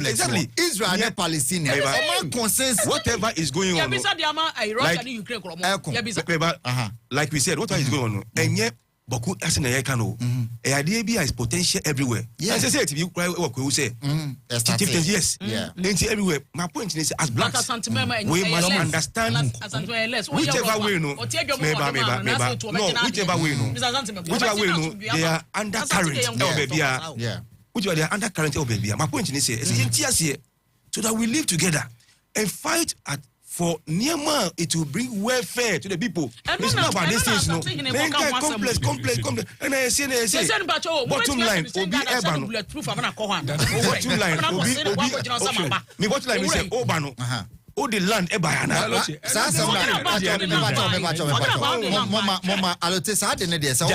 Exactly. Israel, Palestinian. Whatever is going on. Like we said, whatever is going on. And yet, Bawku as in a cano. A idea is potential everywhere. Yes, I said, if you cry, what we say. Yes. Yeah. Everywhere. My point is, as blacks, we must understand whichever way, no, whichever way, they are undercurrent. Yeah. Which are the undercurrent of baby. My point is, so that we live together and fight for Niama, it will bring welfare to the people. It's not about these things, no. Complex. And I say, bottom line, Obi Ebano. Bottom line, Obi. Bottom line, we say Obano. The land Ebayana. Mama, Alotesa didn't there. So,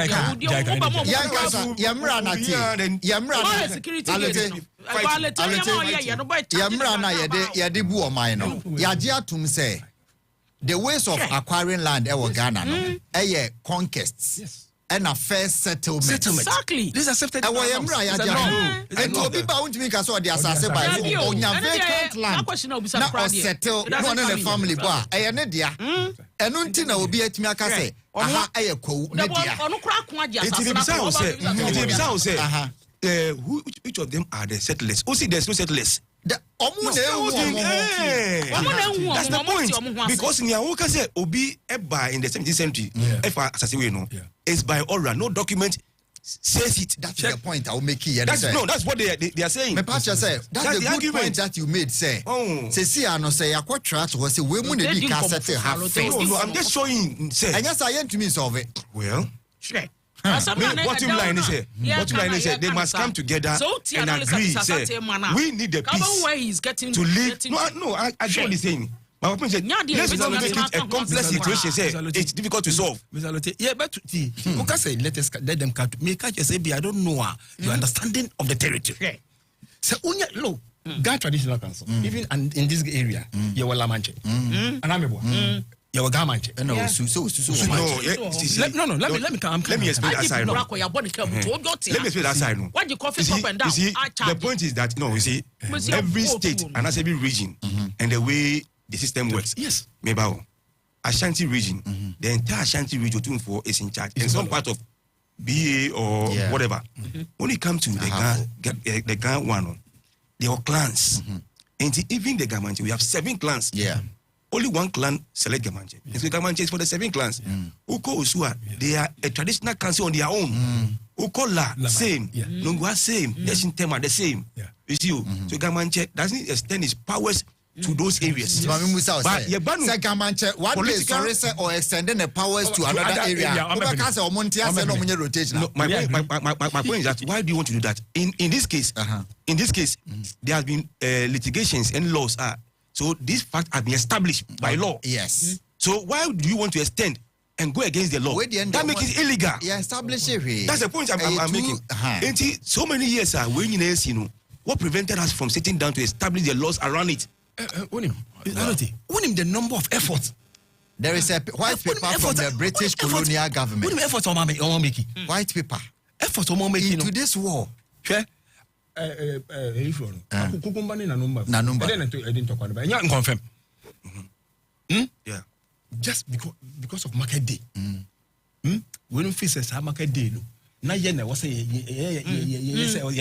the ways of acquiring land in Ghana, conquests. Yes. And a fair settlement. Exactly. This is accepted. And to be bound to make us all the assassin by on your vacant land. Now settle one in the family bar. I am Nadia. And until will be at me, I can say, aha, I echo. Which of them are the settlers? Who see there's no settlers? That's the point. Because Nyawoka said Obi Eba in the 17th century, is by oral, no document says it. That's the point I will make here. That's what they are saying. My pastor said that's the good argument. Point that you made. Say, see, I know say I quite try to say we mun be cassette have face. No, I'm just showing. Say, and yes, I am to me solve it. Well, sure. Bottom line is they must come together and agree. Say, we need the peace to live. No, I get what he's saying. My point is, let's not make it a complex situation. Say, it's difficult to solve. Yeah, but okay, say let them come. Make us say, I don't know your understanding of the territory. So, look, God Traditional Council, even in this area, you will Lamanche, and I'm your Gamanche. No, let me come. Let me explain that side. Let me explain that side. Why you coffee shop and down? You see, the point is that you see, every state and every region and the way the system works. Yes. Maybe Ashanti region, the entire Ashanti region is in charge. In some part of BA or whatever. When it comes to the Ghana one, there are clans. And even the Gamanche, we have 7 clans. Yeah. Only one clan select Gamanche. So Gamanche is for the 7 clans. Uko Usua, they are a traditional council on their own. Uko La, same. Nungwa, same. Yeshintema, the same. You see, so Gamanche doesn't extend its powers to those areas. But Gamanche, what is sorry or extending the powers to another area? My point is that why do you want to do that? In this case, there has been litigations and laws so this fact has been established by law. Yes. So why do you want to extend and go against the law? That makes it illegal. Yeah, establish it. That's the point I'm making. So many years what prevented us from sitting down to establish the laws around it? Winning the number of efforts. There is a white paper from the British colonial government. What efforts are making? White paper. Efforts are making into this war. Yeah. Confirm. Yeah. Just because of market day. When we face a market day, na yena was say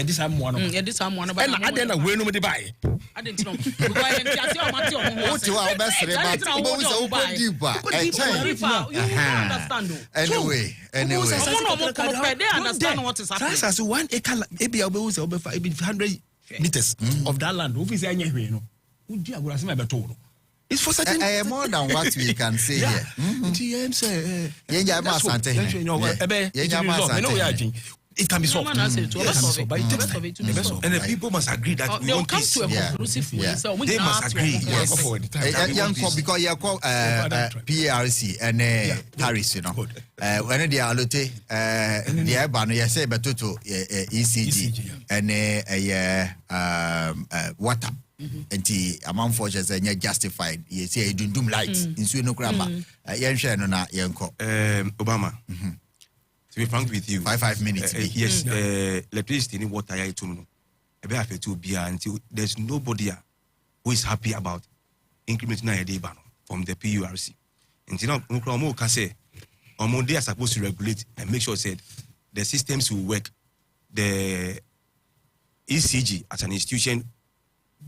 this am one. And I then when we buy. I didn't know. What you are best as 1 acre maybe 100 meters of that land. It's for certain more than what we can say here. It can be solved. And the people must agree that we they'll want come peace. to a conclusive way. So They must agree. Yes. Because you call PRC and Paris, you know. When they are lotte, the Abano, you say, but to ECG and water. And the amount for just justified. You say you do lights in Sweden, grammar. Obama. To be frank with you, 5 minutes. Yes, electricity in water. There's nobody who is happy about incrementing a day from the PURC. And you know, they are supposed to regulate and make sure that the systems will work. The ECG as an institution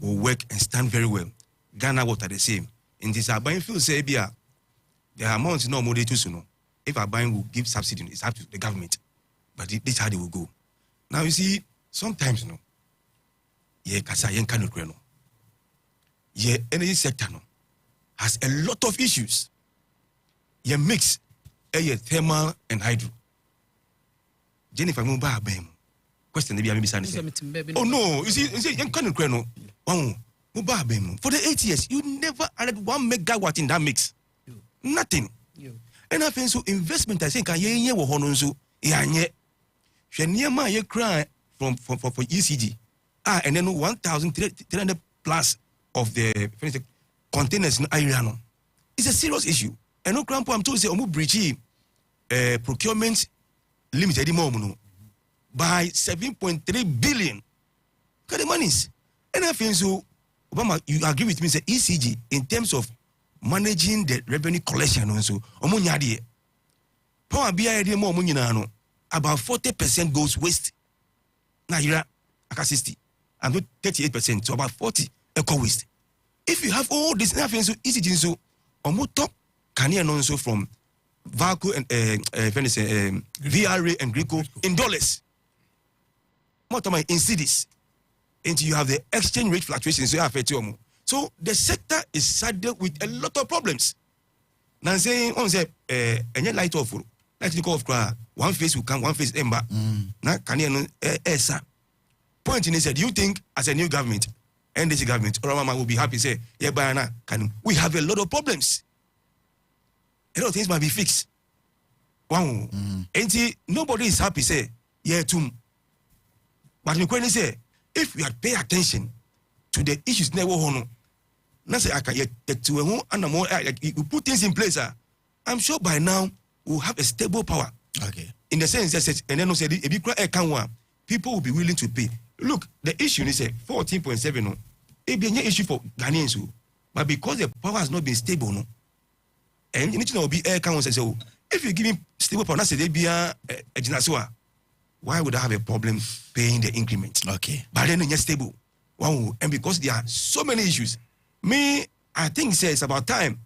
will work and stand very well. Ghana water the same. In this buying field, say the amount no more too soon. If our buying will give subsidy, it's up to the government. But this is how they will go. Now you see, sometimes energy sector has a lot of issues. Mix thermal and hydro. Jennifer Mumba question maybe oh no, you see, for the 8 years, you never added 1 megawatt in that mix. Nothing. And I think so investment I think ye wo hono so yanye hwe niema ye cry from ECG and then 1,300 plus of the containers in area no. It's a serious issue. And no crampo I'm told say omu breach procurement limited no by 7.3 billion. Got the monies. And I think so Obama, you agree with me say ECG in terms of managing the revenue collection also omunyade power bia dey more omunyina no about 40% goes waste na ira aka 60 and 38%, so about 40 eco waste. If you have all this nothing so easy so omu top kania no so from Bawku and VRA and Greco in dollars, more time in cedis, and you have the exchange rate fluctuations so you have to. So the sector is saddled with a lot of problems. Now saying on say any light off, like you call of one face will come, one face ember. Now can you sir? Point in said, you think as a new government, NDC government, Orama will be happy say, yeah, Bayana, can we have a lot of problems? A lot of things might be fixed. Wow. And nobody is happy say, yeah, too. But we can say, if we had pay attention to the issues never hono. Now say I can get to a home and more you put things in place. I'm sure by now we'll have a stable power. Okay. In the sense that and then say if you cry people will be willing to pay. Look, the issue is 14.7 no. It be an issue for Ghanaians, but because the power has not been stable, no, and you need to know be air council say, oh, if you give me stable power, say they be a why would I have a problem paying the increment? Okay. But then it's stable. Wow, and because there are so many issues, I think it's about time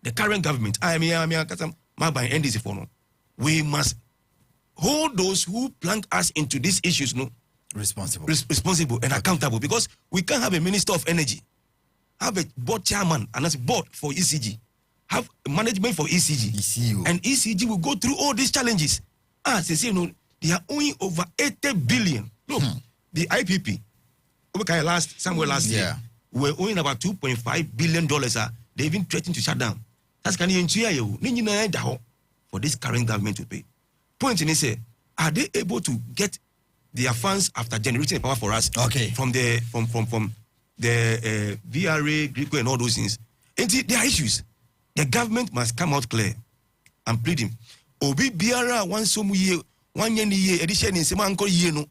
the current government, my by NDC for no, we must hold those who plunk us into these issues responsible and accountable, because we can't have a minister of energy, have a board chairman and as a board for ECG, have management for ECG, and ECG will go through all these challenges. They say they are owing over 80 billion. Look, the IPP. Somewhere last year, we're owing about $2.5 billion. They even threatened to shut down. That's can you for this current government to pay. Point in is, are they able to get their funds after generating power for us? Okay. From the VRA, Greco, and all those things. And there are issues. The government must come out clear and pleading. Obi Biara one year edition in Sema Uncle Yeno.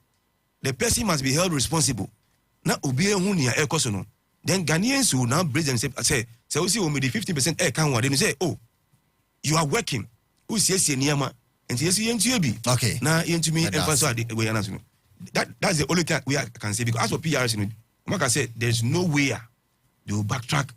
The person must be held responsible. Now, then Ghanaians will now brace themselves and say, so we see only the 50% air can then you say, oh, you are working. Who says Niama? And yes, okay. Now, into me, that's the only thing we can say, because as for PRC, like I said, there's no way they will backtrack.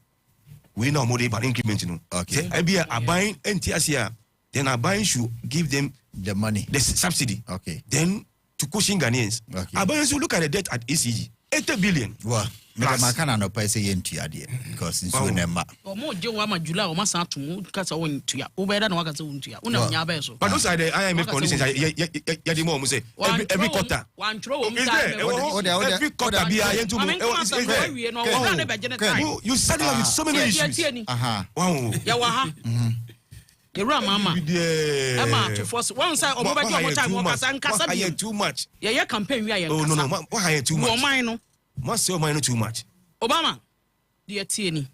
We know more about increment. Okay. I be a buying NTS, then a buying should give them the money, the subsidy. Okay. Then to cushion Ghanaians. Okay. Abans will look at the debt at ECG. 80 billion. Well, I can't know say because it's so never. Or more Joe Ama July or Massa to cast away to ya. Over than Waka to ya. But those are the IMF conditions. Yadimo say every quarter. One throw every quarter be I to you started with so many issues. Wow. Yawaha. Yera mama. Emma to force one side or over time too much. Yeah, campaign we are. Oh no, why too much? Mine. Must say mine too much. Obama, dear Tierney.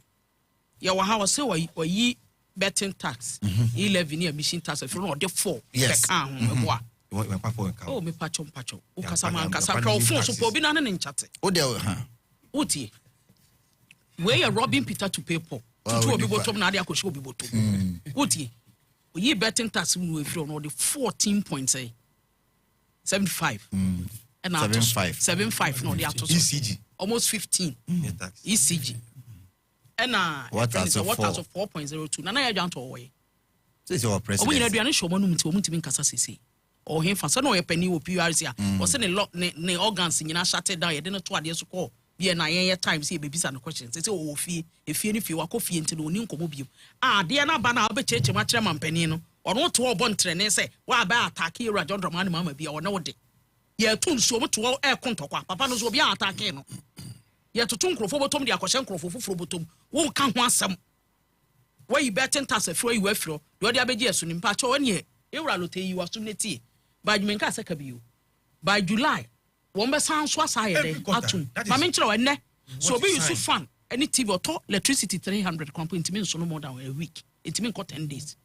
Yawaha say or ye betting tax. 11 year machine tax if you know the 4. Yes. Oh, me patchon. Ukasaman Casacro force of Bobina and chat. Oh, there, Uti. Where you robbing Peter to pay Paul. To be bottom Nadia could show be bottom. Uti. Ye betting tax if you know the 14.75. And 75 no the ECG almost 15 ECG and what as of 4.02 nana ya janto way this is our president we aduane shomo no mutimi nkasa sisi o he fa so no ye pani wo PRC a o se ne organs nyina shut down ye de no to ade so call bi na ye times ye bebisa no questions say o fie efie ni fie wakofie nti no ni nkomo bio de na ba na obecheche ma kire mampani no ono to obo ntrene say wa ba attack you John Dramani mama bia wo na wo de ye tun so mo to e kontokwa papa no so bia attack no ye to tun krofo botom de akwhye krofo foforo botom wo ka ho asem where you betting tax afro you afro do de abeji asu ni mpa cho ne e wura lote yi wasu neti ba dwumen ka saka biyo by July won be san so asa ye de atum ma me nkire wenne so be use fan any TV or electricity 300 kwampo intimi so no more than a week intimi ko 10 days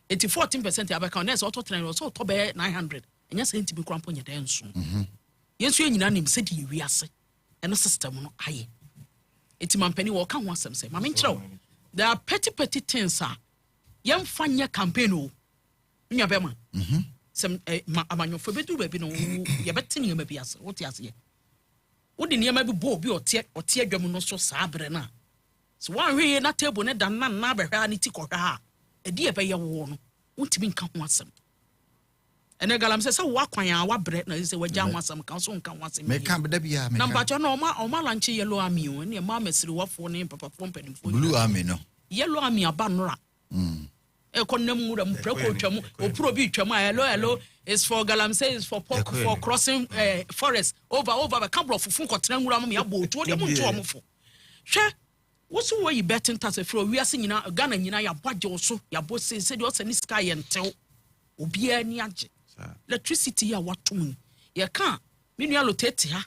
14% abaka na so to train so to be 900 enya se intimi kwampo nya den so yesu nyina nim se di wi ase eno system no aye intimi ampani wo ka ho asem se ma me nkire there are petty things yem fanya campaign o nya be ma sem amanyofo bedu ba bi no ye betene ye ma bi ase what ase ye wo de niam bi bo bi ote adwam no so saabre na so wan hwe na table ne dan na be hwa ni ti ko hwa ha edi e be ye wo no wontimi nka ho asem ene galam se wo akwan a wa bre na se wagya ho asem kan so nka ho asem me kan da bia me na mpacho no ma lanche yellow army o ne ma mesiri wafo ne papa pompanimfo blue army no yellow army abanora ekonnem ngura mpreko twam opro bi twam hello is for galamsey is for crossing forest over kabro fufu kotena ngura mo ya bo to de mo nto omfo hwe woso wo yi betting tax fro wiase nyina Ghana nyina ya bwaje so ya bo se de osani sky yentew obi ani age electricity ya waton ye ka menu allocate ha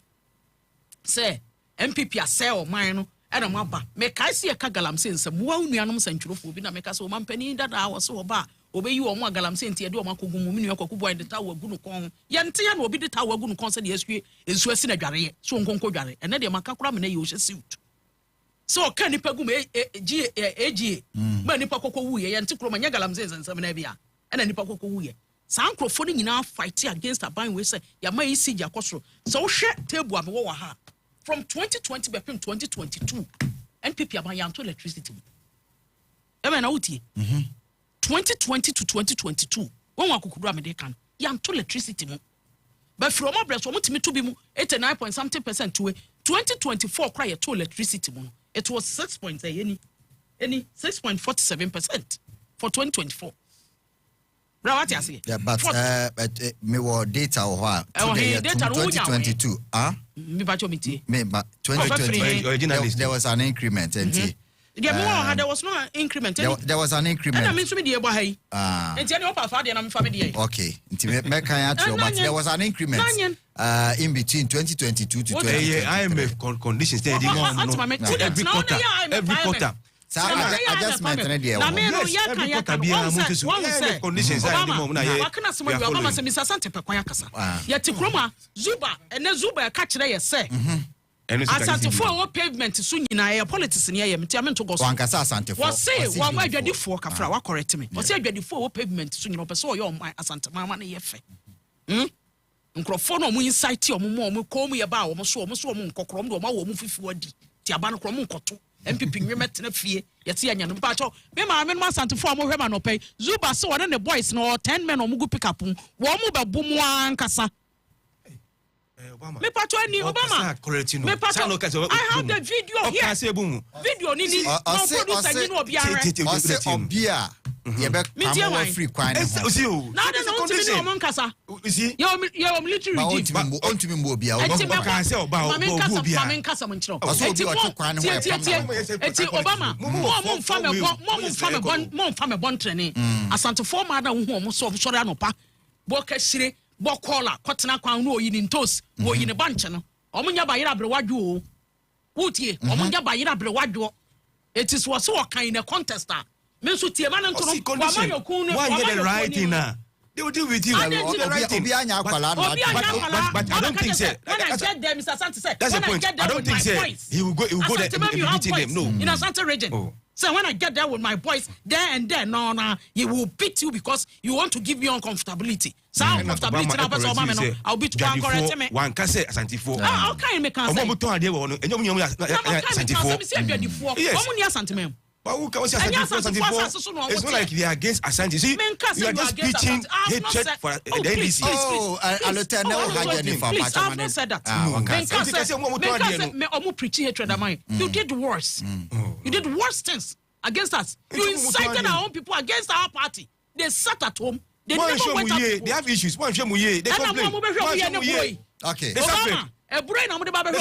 say MPP ase o man no era mo aba me kai se ka galamsey nsem wo nuanom santwurofo bi na me ka se o mampani dada wo so oba obeyi wo mo galamsey ntie de o makogu mu menu akwaku boy de ta wagu no kon yente ya na obi de ta wagu no kon se de esue ensu asi na dware so nkonko dware ene de makakura me na ye o hye suit so ka nipa gu me ag ma nipa kokko wu ye yente kro ma nya galamsey nsem na bia ena nipa kokko wu ye sankrofo ni nyina fight against aban we say ya ma ECG akosoro so wo hwe table am wo ha from 2020 to 2022 NPP aban yanto electricity eme na utie 2020 to 2022 won wa kokudura me de kan yanto electricity mo ba from abreso mo timi to bi mu 89.something% to 2024 cry to electricity mo it was 6.47% for 2024 What you say? Yeah, but me were data or what? Today, 2022. Me bacho miti. Me, but 2020 there was an increment. There was no increment. There was an increment. I mean, so me die boy. And tell you what father and I'm family. Okay. But there was an increment. In between 2022 to 2020. IMF conditions. Every quarter. I just meant an idea. Conditions. Zuba and Zuba catch there, say. Asante for pavement soon in our politics in here, Mitiaman to go. One Casa Sante was say, one way ready for Cafra, correct me. Was say ready for pavement soon in so your my Asante Mamma Yefe. Uncrofono, we incite your mom, call me about almost so much woman, cockrom, or my woman 50 Tiabano Cromuncoto. MPP we met na fie yeti anya no pacho me ma me ma santo fo mo hwema no pay Zuba so one the boys no 10 men o mugu pick up wo mo be bu mu ankasa Me pato any Obama. Me pato. I have the video here. Video nini. No producer you know biara. Obia. Yebe free kwine. Na de no ntimi no monkasa. Yo military regime. Ontimi mbo obia. Oba nkasa mo nchiro. Eti Obama. Mo mfa me bon training. Asante for ma da hu mo so sori anopa. Bo kasire bo kola kotena kwan no oyi ni ntos wo yi ne banche no omunya bayira brewadwo o wutie omunya bayira brewadwo etis wo so kan in a contest a me nso tie ma no nto no wa ma yokun no wa get the right thing now they will deal with you but I don't think so when I get there Mr. Sante said that's the point I don't think so he will go there and beating them no in Asante region. So when I get there with my boys, there and then, no, he will beat you because you want to give me uncomfortability. So uncomfortability, I'll beat you. One can say Asante for. How can you make us? It's not like they are against Asante. See, you are just preaching hatred for the NDC. Oh, I'll tell you please, I've not said that. You did worse. You did worse things against us. You incited our own people against our party. They sat at home. They never went out. They have issues. They complain. Okay. A brain on the Bible.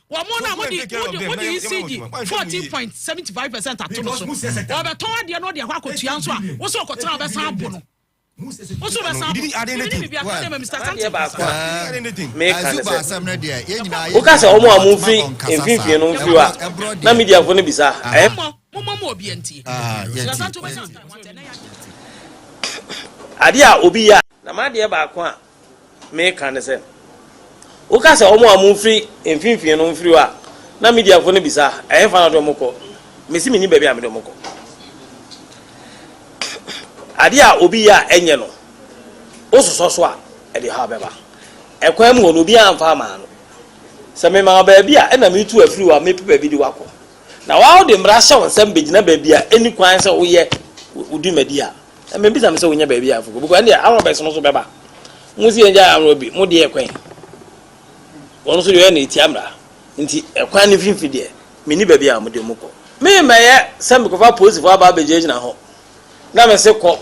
One more now, what do you see? 14.75% at Tonoso. Over told you know the Wako Chianswa. What's all got our sample? What's over some? Didn't add anything. Ukasa omo amufi emfimfie no mfiwa na media fo no bisa mo obienti ade a obi ya na ma de ba ko a me kan se ukasa omo amufi emfimfie no mfiwa na media fo no bisa fa na do moko mesi mini baabi a me do moko ade a obi ya enye no ososo a e de ha beba ekwan mu no bi amfa ma no se me ma baabi a na me tu afiri wa me pepa bi di wako na wa de mra hye won sam begina baabi a eni kwan se wo ye udumadi a me bi sam se wo nya baabi a fuko because ande arobes no so beba musi enja arobi mu de ekwan won so ye na etiamra nti ekwan ni finfi de me ni baabi a mu de muko me meye sam ko fa police fo aba bejeje na ho na me se ko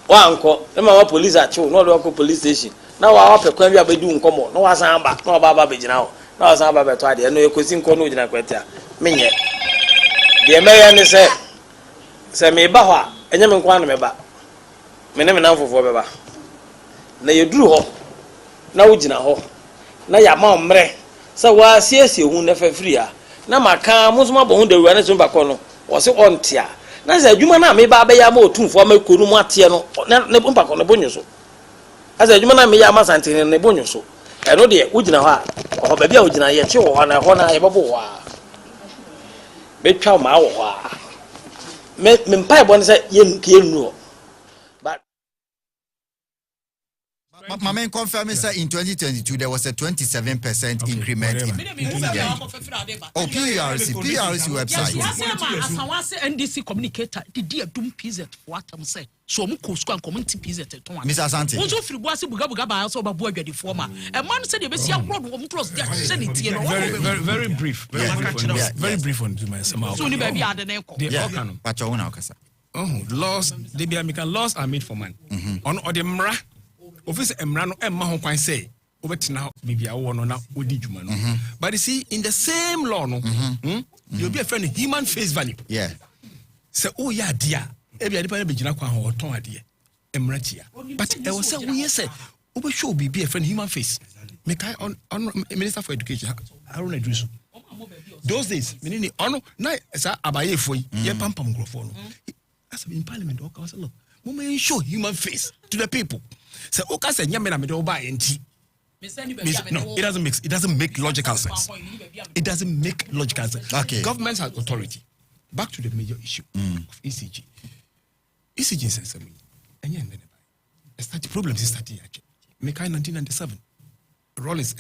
wa anko na ma police achi no do ko police station na wa pekwan bi abedu nkomo na wa san ba na wa ba begina ho na wa san ba beto ade no ekosi nko no gina kweta menye de meya ne se me ba ho a enye me nko an me ba me ne me nan fofo be ba na yeduru ho na wo gina ho na ya ma omre se wa siesie hu na fafiri a na maka musuma bo hu de wura na so ba ko no wo se ontia na se adwuma na me ba ya ma otumfo ma konu mu atie no ne mpa ko ne bonyoso asa adwuma na me ya ma santene ne bonyoso eno de ugina ho a ho ba bia ugina ye che ho na ye babo ho a betwa ma wo ho a me mpa e bo ne se ye nu but my man confirmed that in 2022 there was a 27% increment in PRC website. Yes, NDC communicator did a doom PZ what I'm saying. So muko squan community PZ Mr. Asante. Also free was buga ba also babu the former. A man said you be see abroad on close their sanity. Very brief. Very brief on my somehow. So you baby add an laws laws are made for man. On or the mra office emra no emma ho kwan say obetina bibia wo no na odi djuma no but you see in the same law no you be a friend human face value say oh ya dia e bia depa be gina kwan ho ton ade emra tia but e was say we say obe show be a friend human face make I on minister for education Haruna Idrisu those days menini ono na sa abaye foi ye pampam grofo no as in parliament o ka say look we show human face to the people. So okay, say nyame me do ba enti. No, it doesn't make logical sense. It doesn't make logical sense. Okay. Government has authority. Back to the major issue of ECG. ECG says something. And the problems is starting actually. Make 1997. Rollins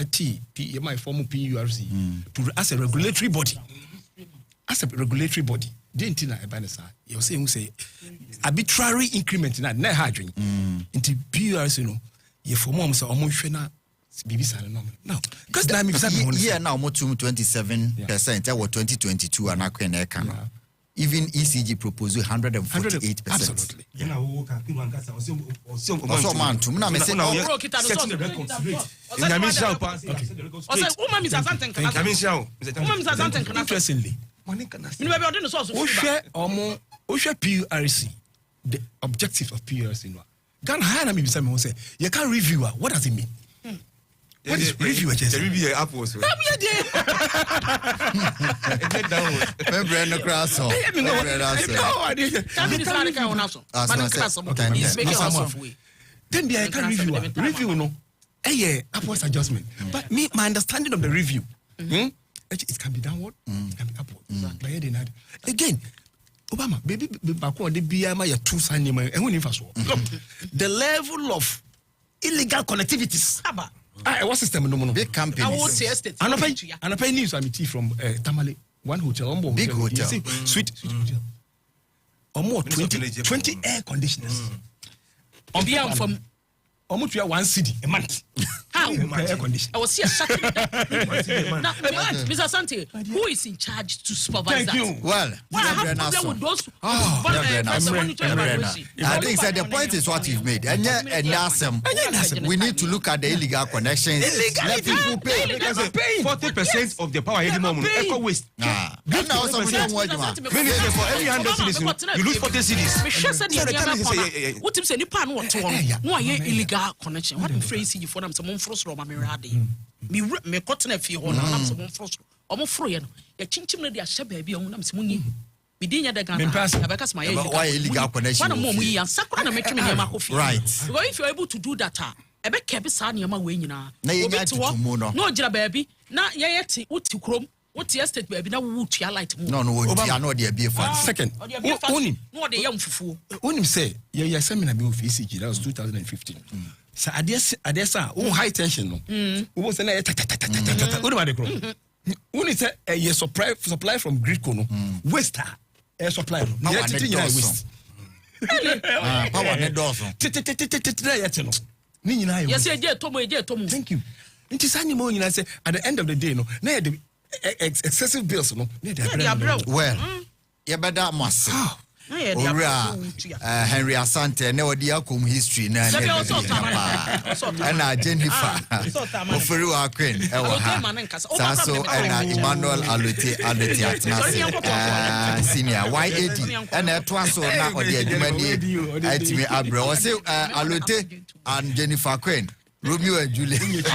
my former PURC as a regulatory body. As a regulatory body. Didn't you say arbitrary increment na hardring into PRC no ye for mom say omo hwe na BBC no because now me yeah now more 27% or 2022 and I even ECG proposal 148%. Absolutely. Also man to na me say no interestingly PURC the objectives of PURC no Ghana hire me bisa me say you can review what does it mean? What is review? The review apples. Member cross on. Then they can review no. Upwards adjustment. But me, my understanding of the review, it can be downward, it can be upward. Again, Obama, baby, Bawku, the BMI, your two sign, and when you first the level of illegal connectivities. What system? No, big companies. I will say estate. And I pay news. I'm from Tamale, one hotel, big hotel, sweet hotel. Or more 20 air conditioners. On from almost we are one city a month. How? Air conditioner. I was here shutting now, Mr. Sante, who is in charge to supervise that? Thank you. Well, I have problem with those. I think that the point is what you've made. And we need to look at the illegal connections. Let people pay. 40% of the power anymore eco waste. For every 100 citizens, you lose 40 cities. What if any pan what no illegal connection? What phrase you for them? Someone frost or mamirade. Me cotton a few on someone frost or more free. A chinchim de a shab baby on them smoony. We didn't get because my illegal connection. One more we and Sakura make him a coffee. Right. Well, if you're able to do that, I bet Cabisani am away now. No, Jira baby. Now, yet, what to chrome. What's the estate baby? Now, would you like to? No, I know the beer fund. Second, no, the young fool. When him say, yeah, seminar bill for ECG, that was 2015. So I guess, high tension. Who was an what about the grow? When it's a supply from Greek Kono, West air supply. Power yes, Tomu. Thank you. It is animal, you know, say at the end of the day, no, the excessive bills, no, well, you better must. Henry Asante, no idea come history, and Jennifer Offerua Queen, Sasso, and Emmanuel Alute, Senior, YAD, and a twasso now, or the Edmani, Abra, say Alute and Jennifer Queen, Romeo and Juliet.